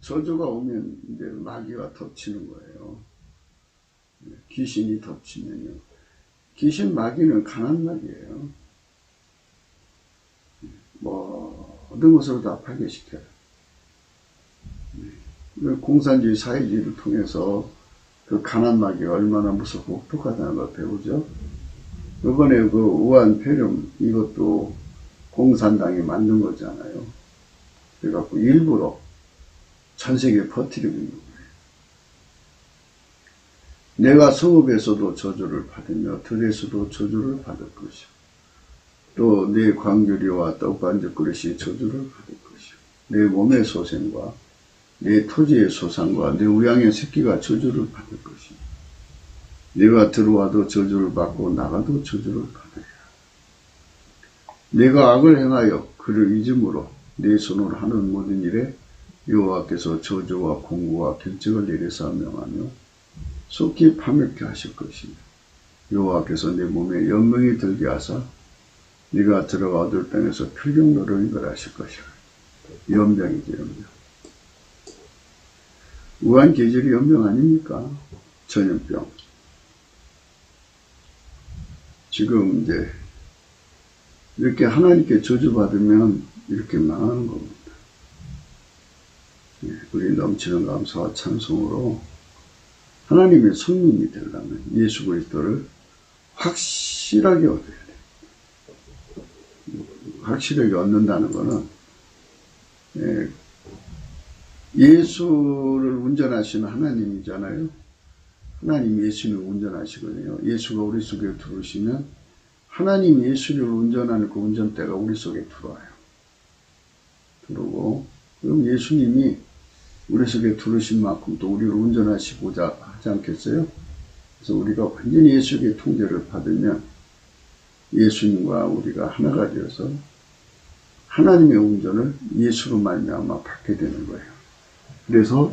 저주가 오면 이제 마귀가 덮치는 거예요. 귀신이 덮치면요. 귀신 마귀는 강한 마귀예요. 모든 것으로 다 파괴시켜요. 공산주의 사회주의를 통해서 그 강한 마귀가 얼마나 무섭고 혹독하다는 걸 배우죠. 이번에 그 우한폐렴 이것도 공산당이 만든 거잖아요. 그래갖고 일부러 전 세계에 퍼뜨리고 있는 거예요. 내가 성읍에서도 저주를 받으며 들에서도 저주를 받을 것이요. 또 내 광주리와 떡반죽 그릇이 저주를 받을 것이요. 내 몸의 소생과 내 토지의 소산과 내 우양의 새끼가 저주를 받을 것이요. 내가 들어와도 저주를 받고 나가도 저주를 받으리라. 내가 악을 행하여 그를 잊음으로 내 손으로 하는 모든 일에 여호와께서 저주와 공고와 결정을 내려서 명하며 속히 파멸케 하실 것이며 여호와께서 내 몸에 연명이 들게 하사 네가 들어가 얻을 땅에서 필경노를 인걸하실 것이라. 연병이지 연병. 우한 계절이 연병 아닙니까? 전염병. 지금 이제 이렇게 하나님께 저주받으면 이렇게 망하는 겁니다. 우리 넘치는 감사와 찬송으로 하나님의 성민이 되려면 예수 그리스도를 확실하게 얻어야 돼요. 확실하게 얻는다는 것은 예수를 운전하시는 하나님이잖아요. 하나님 예수를 운전하시거든요. 예수가 우리 속에 들어오시면 하나님 예수를 운전하는 그 운전대가 우리 속에 들어와요. 들어오고 그럼 예수님이 우리 속에 들어오신 만큼 또 우리를 운전하시고자 하지 않겠어요? 그래서 우리가 완전히 예수의 통제를 받으면 예수님과 우리가 하나가 되어서 하나님의 운전을 예수로 말미암아 받게 되는 거예요. 그래서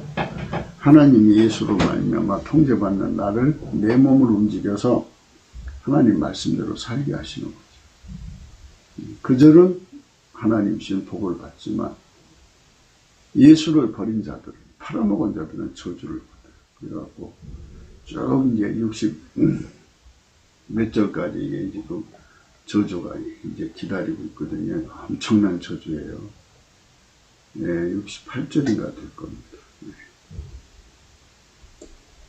하나님이 예수로 말미암아 통제받는 나를 내 몸을 움직여서 하나님 말씀대로 살게 하시는 거죠. 그들은 하나님 신 복을 받지만 예수를 버린 자들은, 팔아먹은 자들은 저주를 받아요. 그래갖고 쭉 이제 60 몇 절까지 이게 지금 저주가 이제 기다리고 있거든요. 엄청난 저주예요. 네, 68절인가 될 겁니다.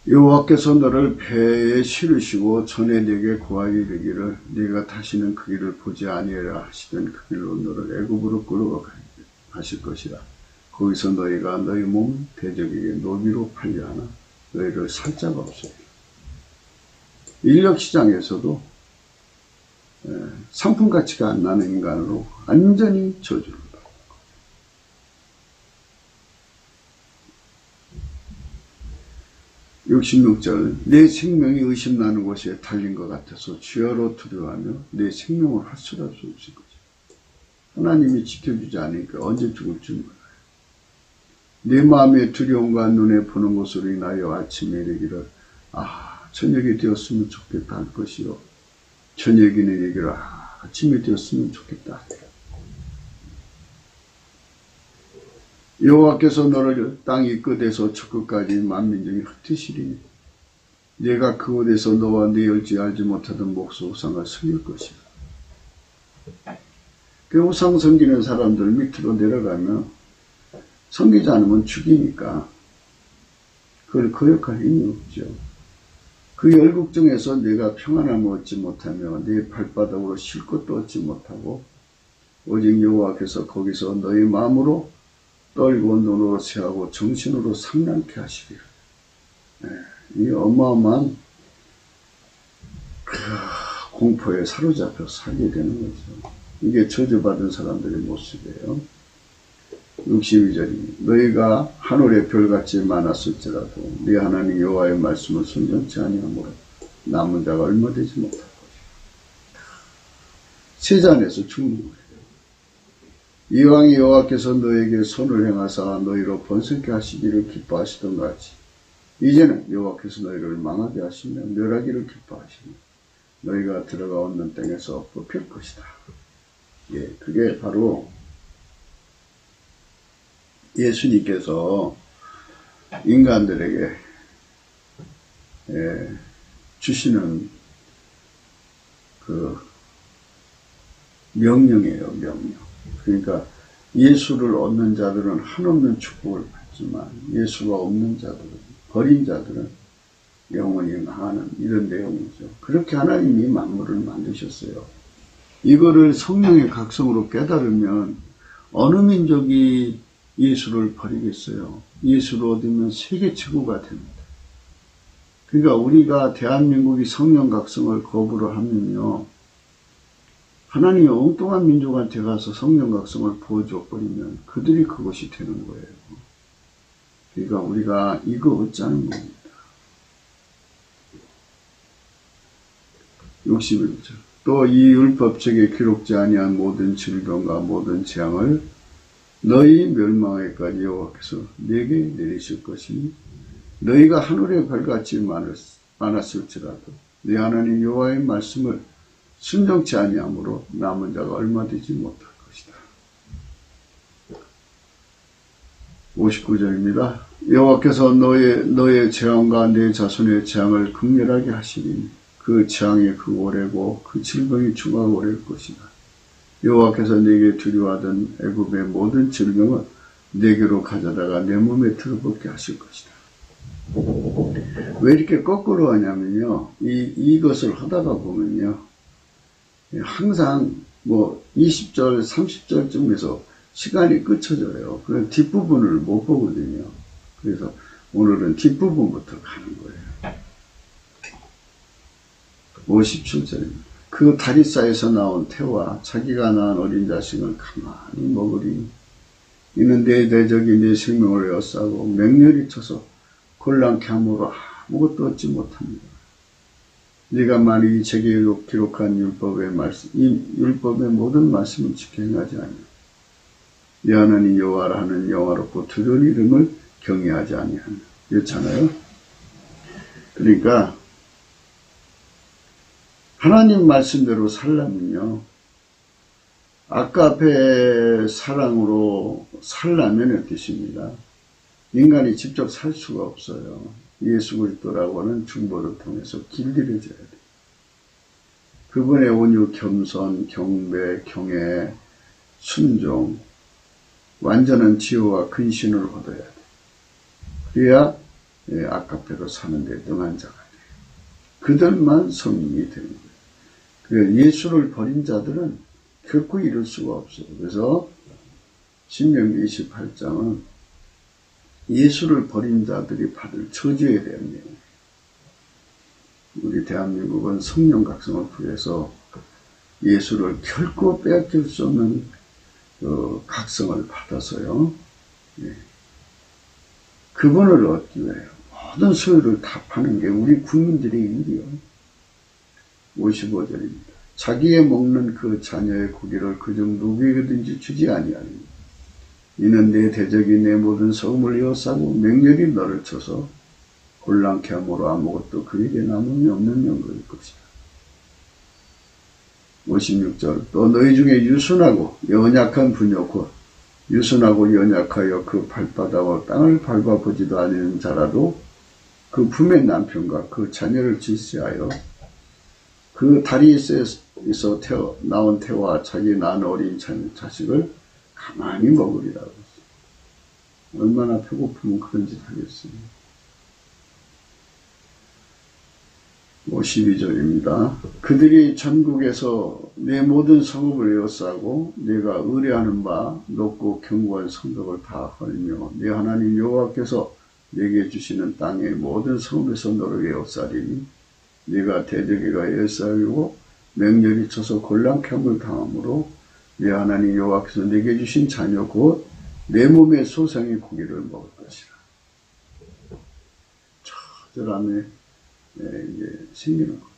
여호와께서 너를 배에 실으시고 전에 네게 고하게 이르기를 네가 다시는 그 길을 보지 아니하라 하시던 그 길로 너를 애굽으로 끌어가실 것이라. 거기서 너희가 너희 몸 대적에게 노비로 팔려 하나 너희를 살 자가 없으리라. 인력시장에서도 상품 가치가 안 나는 인간으로 완전히 저주를 받는 거예요. 66절 내 생명이 의심나는 곳에 달린 것 같아서 주야로 두려워하며 내 생명을 확실할 수 없을 것이다. 하나님이 지켜주지 않으니까 언제 죽을 줄 몰라요. 내 마음의 두려움과 눈에 보는 것으로 인하여 아침에 이르기를 저녁이 되었으면 좋겠다 할 것이요 저녁에는 이르기를 아침이 되었으면 좋겠다. 여호와께서 너를 땅이 끝에서 저 끝까지 만민중이 흩으시리니 내가 그곳에서 너와 네 열지 알지 못하던 목수 우상을 섬길 것이다. 그 우상 섬기는 사람들 밑으로 내려가면 섬기지 않으면 죽이니까 그걸 거역할 힘이 없죠. 그 열국 중에서 내가 평안함을 얻지 못하며 네 발바닥으로 쉴 것도 얻지 못하고 오직 여호와께서 거기서 너희 마음으로 떨고 눈으로 새하고 정신으로 상냥케 하시리라. 이 어마어마한 공포에 사로잡혀 살게 되는 거죠. 이게 저주받은 사람들의 모습이에요. 62절입니다. 너희가 하늘의 별같이 많았을지라도 네 하나님 여호와의 말씀을 순종치 아니하므로 남은 자가 얼마 되지 못할 것이다. 세잔에서 죽는 거예요. 이왕 여호와께서 너에게 손을 행하사 너희로 번성케 하시기를 기뻐하시던 같이 이제는 여호와께서 너희를 망하게 하시며 멸하기를 기뻐하시며 너희가 들어가 없는 땅에서 뽑힐 것이다. 예, 그게 바로 예수님께서 인간들에게 주시는 그 명령이에요, 명령. 그러니까 예수를 얻는 자들은 한없는 축복을 받지만 예수가 없는 자들은, 버린 자들은 영원히 망하는 이런 내용이죠. 그렇게 하나님이 만물을 만드셨어요. 이거를 성령의 각성으로 깨달으면 어느 민족이 예수를 버리겠어요. 예수를 얻으면 세계 최고가 됩니다. 그러니까 우리가 대한민국이 성령 각성을 거부를 하면요. 하나님이 엉뚱한 민족한테 가서 성령 각성을 보여줘버리면 그들이 그것이 되는 거예요. 그러니까 우리가 이거 얻자는 겁니다. 61절 또 이 율법책에 기록지 아니한 모든 질병과 모든 재앙을 너희 멸망에까지 여호와께서 내게 내리실 것이니 너희가 하늘의 별같이 많았을지라도 내 하나님 여호와의 말씀을 순종치 아니하므로 남은 자가 얼마 되지 못할 것이다. 59절입니다. 여호와께서 너의 재앙과 내 자손의 재앙을 극렬하게 하시리니 그 재앙이 그 오래고 그 질병이 중하게 오래일 것이다. 여호와께서 내게 두려워하던 애굽의 모든 질병을 내게로 가져다가 내 몸에 들어붙게 하실 것이다. 왜 이렇게 거꾸로 하냐면요. 이것을 하다가 보면요. 항상 20절, 30절쯤에서 시간이 끝쳐져요. 그 뒷부분을 못 보거든요. 그래서 오늘은 뒷부분부터 가는 거예요. 57절입니다. 그 다리사에서 나온 태와 자기가 낳은 어린 자식을 가만히 먹으리. 이는 내 대적이 내 생명을 에워싸고 맹렬히 쳐서 곤란케 함으로 아무것도 얻지 못합니다. 네가 만일 이 책에 기록한 율법의 말씀, 이 율법의 모든 말씀을 지켜 행하지 아니하며 네 하나님 여호와라 하는 영화롭고 두려운 이름을 경외하지 아니하며 이렇잖아요. 그러니까 하나님 말씀대로 살려면요 아까페 사랑으로 살라면 뜻입니다. 인간이 직접 살 수가 없어요. 예수 그리스도라고 하는 중보를 통해서 길들여져야 돼요. 그분의 온유, 겸손, 경배, 경애, 순종, 완전한 지혜와 근신을 얻어야 돼요. 그래야 아까페로 사는데 능한 자가 돼요. 그들만 성인이 되는 거예요. 그래서 예수를 버린 자들은 결코 이룰 수가 없어요. 그래서 신명기 28장은 예수를 버린 자들이 받을 저주에 대한 내용이에요. 우리 대한민국은 성령 각성을 통해서 예수를 결코 빼앗길 수 없는 각성을 받아서요. 그분을 얻기 위해 모든 소유를 다 파는 게 우리 국민들의 일이요. 55절입니다. 자기의 먹는 그 자녀의 고기를 그중 누구에게든지 주지 아니하니 이는 내 대적이 내 모든 소금을 에워싸고 맹렬히 너를 쳐서 곤란케 함으로 아무것도 그에게 남음이 없는 영광일 것이다. 56절 또 너희 중에 유순하고 연약한 부녀 곧 유순하고 연약하여 그 발바닥으로 땅을 밟아보지도 않는 자라도 그 부의 남편과 그 자녀를 질시하여 그 다리에서 나온 태와 자기 낳은 어린 자식을 가만히 먹으리라고. 얼마나 배고프면 그런 짓 하겠어요. 52절입니다. 그들이 전국에서 내 모든 성읍을 에워싸고 내가 의뢰하는 바 높고 견고한 성벽을 다 헐며 내 하나님 여호와께서 내게 주시는 땅의 모든 성읍에서 너를 에워싸리니 네가 대적에가 에워싸이고 맹렬히 쳐서 곤란케 함을 당함으로 내 하나님 여호와께서 내게 주신 자녀 곧 내 몸의 소상의 고기를 먹을 것이라. 처절함에 이제 생기는 겁니다.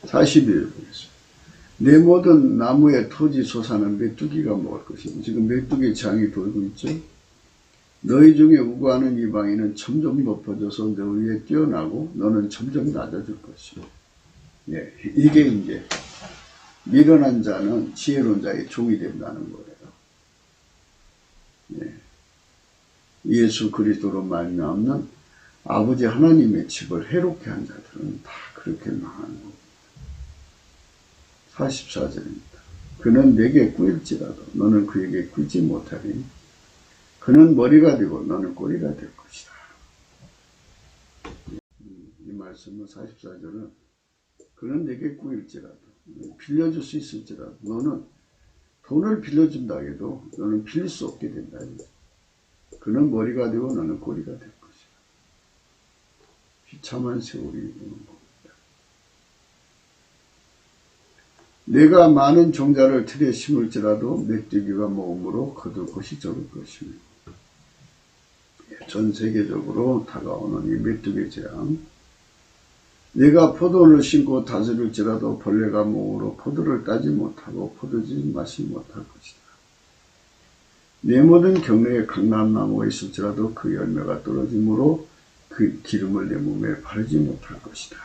(41절) 보겠습니다. 내 모든 나무의 토지 소사는 메뚜기가 먹을 것이니 지금 메뚜기 장이 돌고 있죠. 너희 중에 우고하는 이방인은 점점 높아져서 너 위에 뛰어나고 너는 점점 낮아질 것이요. 이게 이제 미련한 자는 지혜로운 자의 종이 된다는 거예요. 예수 그리스도로 말미암는 아버지 하나님의 집을 해롭게 한 자들은 다 그렇게 망하는 겁니다. 44절입니다. 그는 내게 꾸일지라도 너는 그에게 꾸지 못하리니 그는 머리가 되고 너는 꼬리가 될 것이다. 이 말씀은 44절은 그는 내게 꾸일지라도 빌려줄 수 있을지라도 너는 돈을 빌려준다 해도 너는 빌릴 수 없게 된다. 그는 머리가 되고 너는 꼬리가 될 것이다. 비참한 세월이 오는 겁니다. 내가 많은 종자를 틀에 심을지라도 메뚜기가 모음으로 거둘 것이 적을 것이며 전 세계적으로 다가오는 이 메뚜기 재앙. 내가 포도를 심고 다스릴지라도 벌레가 모음으로 포도를 따지 못하고 포도주 마시 못할 것이다. 내 모든 경내에 강남나무가 있을지라도 그 열매가 떨어지므로 그 기름을 내 몸에 바르지 못할 것이다.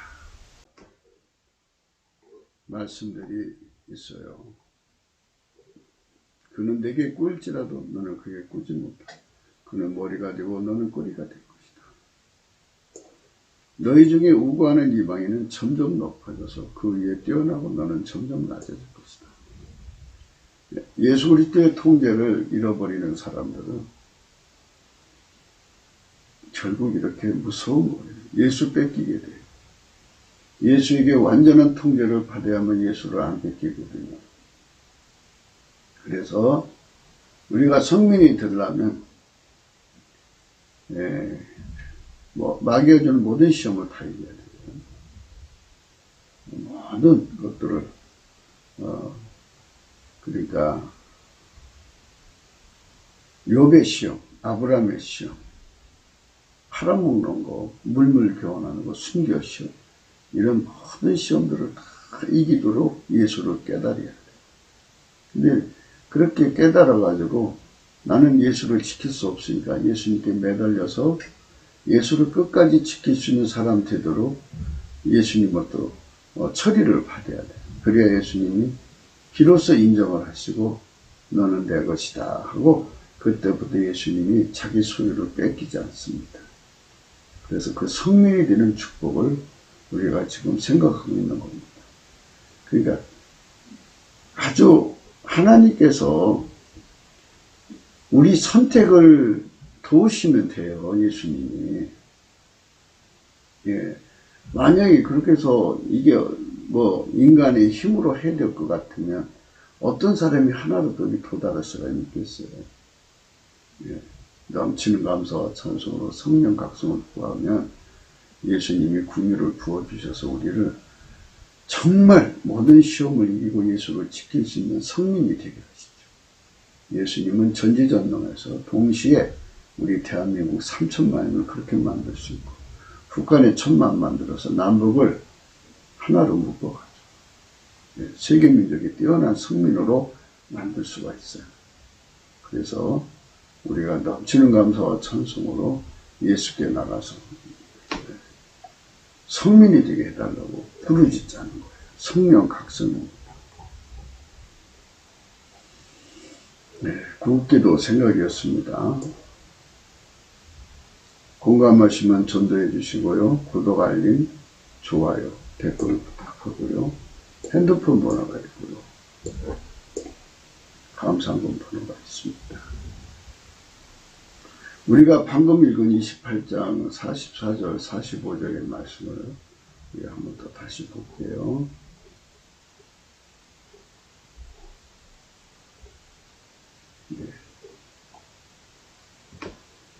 말씀들이 있어요. 그는 내게 꾸일지라도 너는 그에게 꾸지 못하고 그는 머리가 되고 너는 꼬리가 될 것이다. 너희 중에 우고하는 이방인은 점점 높아져서 그 위에 뛰어나고 너는 점점 낮아질 것이다. 예수 그리스도의 통제를 잃어버리는 사람들은 결국 이렇게 무서운 거예요. 예수 뺏기게 돼요. 예수에게 완전한 통제를 받아야만 예수를 안 뺏기거든요. 그래서 우리가 성민이 되려면 마귀가 주는 모든 시험을 다 이겨야 돼요. 모든 것들을 그러니까 욥의 시험, 아브라함의 시험, 팔아먹는 거, 물물 교환하는 거, 순교 시험 이런 모든 시험들을 다 이기도록 예수를 깨달아야 돼요. 근데 그렇게 깨달아가지고 나는 예수를 지킬 수 없으니까 예수님께 매달려서 예수를 끝까지 지킬 수 있는 사람 되도록 예수님을 또 처리를 받아야 돼요. 그래야 예수님이 비로소 인정을 하시고 너는 내 것이다 하고 그때부터 예수님이 자기 소유를 뺏기지 않습니다. 그래서 그 성민이 되는 축복을 우리가 지금 생각하고 있는 겁니다. 그러니까 아주 하나님께서 우리 선택을 도우시면 돼요, 예수님이. 예. 만약에 그렇게 해서 이게 뭐 인간의 힘으로 해야 될 것 같으면 어떤 사람이 하나로도 도달할 수가 있겠어요. 예. 넘치는 감사와 찬송으로 성령 각성을 구하면 예수님이 긍휼을 부어주셔서 우리를 정말 모든 시험을 이기고 예수를 지킬 수 있는 성민이 되게 하시죠. 예수님은 전지전능해서 동시에 우리 대한민국 3천만을 그렇게 만들 수 있고 북한에 1,000만 만들어서 남북을 하나로 묶어가지고 세계민족이 뛰어난 성민으로 만들 수가 있어요. 그래서 우리가 넘치는 감사와 찬송으로 예수께 나가서 성민이 되게 해달라고 부르짖자는 거예요. 성령 각성입니다. 네, 굵기도 생각이었습니다. 공감하시면 전도해 주시고요. 구독, 알림, 좋아요, 댓글 부탁하고요. 핸드폰 번호가 있고요. 감사한금 번호가 있습니다. 우리가 방금 읽은 28장 44절, 45절의 말씀을 우리 한번 더 다시 볼게요. 네.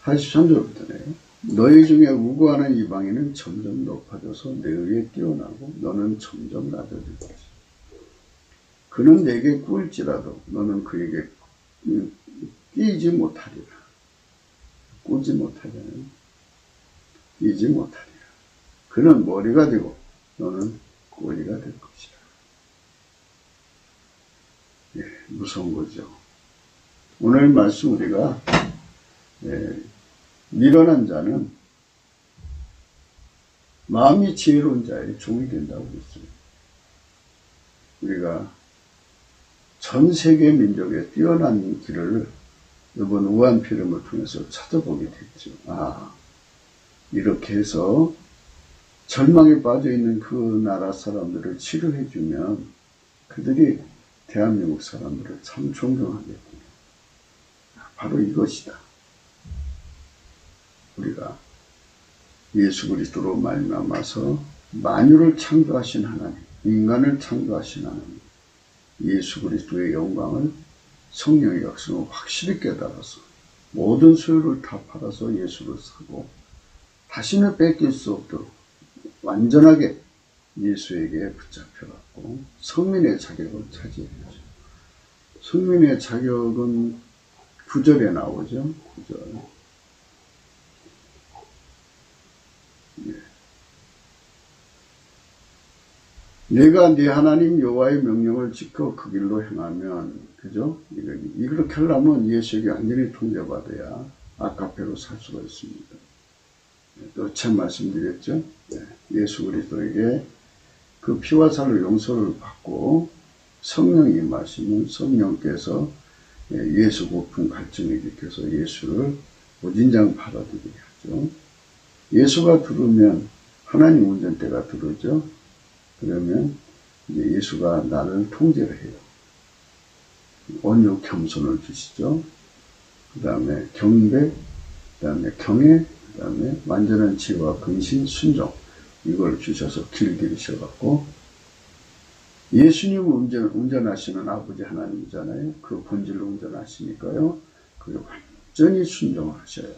83절부터네요. 너희 중에 우고하는 이방인은 점점 높아져서 내 위에 뛰어나고 너는 점점 낮아질 것이다. 그는 내게 꿀지라도 너는 그에게 끼지 못하리라. 꾸지 못하려는 끼지 못하리라. 그는 머리가 되고 너는 꼬리가 될 것이다. 예, 무서운 거죠. 오늘 말씀 우리가 미련한 자는 마음이 지혜로운 자의 종이 된다고 했어요. 우리가 전 세계 민족의 뛰어난 길을 이번 우한 필름을 통해서 찾아보게 됐죠. 아, 이렇게 해서 절망에 빠져있는 그 나라 사람들을 치료해주면 그들이 대한민국 사람들을 참 존경하겠구나. 바로 이것이다. 우리가 예수 그리스도로 말미암아서 만유를 창조하신 하나님, 인간을 창조하신 하나님, 예수 그리스도의 영광을 성령의 역성을 확실히 깨달아서 모든 소유를 다 팔아서 예수를 사고 다시는 뺏길 수 없도록 완전하게 예수에게 붙잡혀갖고 성민의 자격을 차지해야죠. 성민의 자격은 9절에 나오죠. 9절. 내가 네 하나님 여호와의 명령을 지켜 그 길로 행하면, 그죠? 이렇게 하려면 예수에게 완전히 통제받아야 아카페로 살 수가 있습니다. 또 참 말씀드렸죠? 예수 그리스도에게 그 피와 살로 용서를 받고 성령이 임하시면 성령께서 예수 고품 갈증을 일으켜서 예수를 오진장 받아들이게 하죠. 예수가 들으면 하나님 운전대가 들으죠. 그러면 이제 예수가 나를 통제를 해요. 온유 겸손을 주시죠. 그 다음에 경배, 그 다음에 경애, 그 다음에 완전한 지혜와 근신, 순종, 이걸 주셔서 길들이셔갖고 예수님을 운전하시는 아버지 하나님이잖아요. 그 본질로 운전하시니까요. 그게 완전히 순종을 하셔요.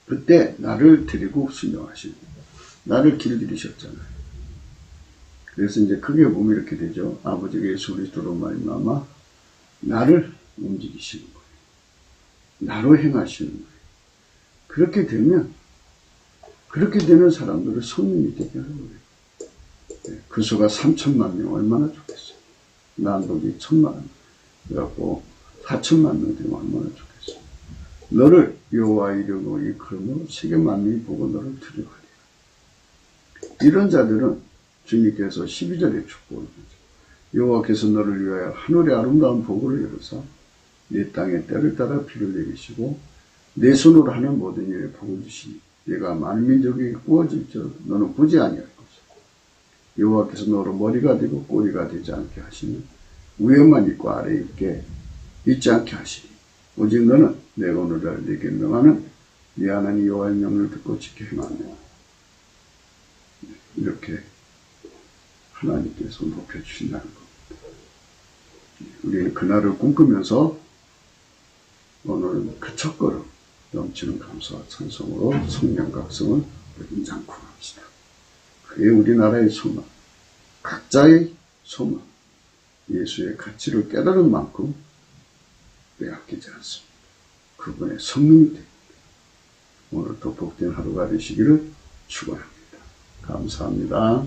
그때 나를 데리고 순종하시는 거예요. 나를 길들이셨잖아요. 그래서 이제 크게 보면 이렇게 되죠. 아버지가 예수 그리스도로 말미암아 나를 움직이시는 거예요. 나로 행하시는 거예요. 그렇게 되면 그렇게 되는 사람들을 성민이 되게 하는 거예요. 그 수가 3천만 명 얼마나 좋겠어요. 난독이 1,000만 명. 그래갖고 4천만 명 되면 얼마나 좋겠어요. 너를 여호와 이름으로 일컬음으로 세계 만민이 보고 너를 두려워하리라. 이런 자들은 주님께서 12절에 축복을 주죠. 여호와께서 너를 위하여 하늘의 아름다운 보고를 이루사 네 땅에 때를 따라 비를 내리시고 내 손으로 하는 모든 일에 복을 주시니 내가 많은 민족에게 구워질지어도 너는 부지 아니할 것이다. 여호와께서 너로 머리가 되고 꼬리가 되지 않게 하시니 위에만 있고 아래에 있지 않게 하시니 오직 너는 내가 오늘날 네게 명하는 네 하나님 여호와의 명령을 듣고 지켜 행하며 이렇게 하나님께서 높여주신다는 겁니다. 우리는 그날을 꿈꾸면서 오늘은 그 첫걸음 넘치는 감사와 찬송으로 성령 각성을 인장코 합시다. 그게 우리나라의 소망, 각자의 소망, 예수의 가치를 깨달은 만큼 빼앗기지 않습니다. 그분의 성령이 됩니다. 오늘도 복된 하루가 되시기를 축원합니다. 감사합니다.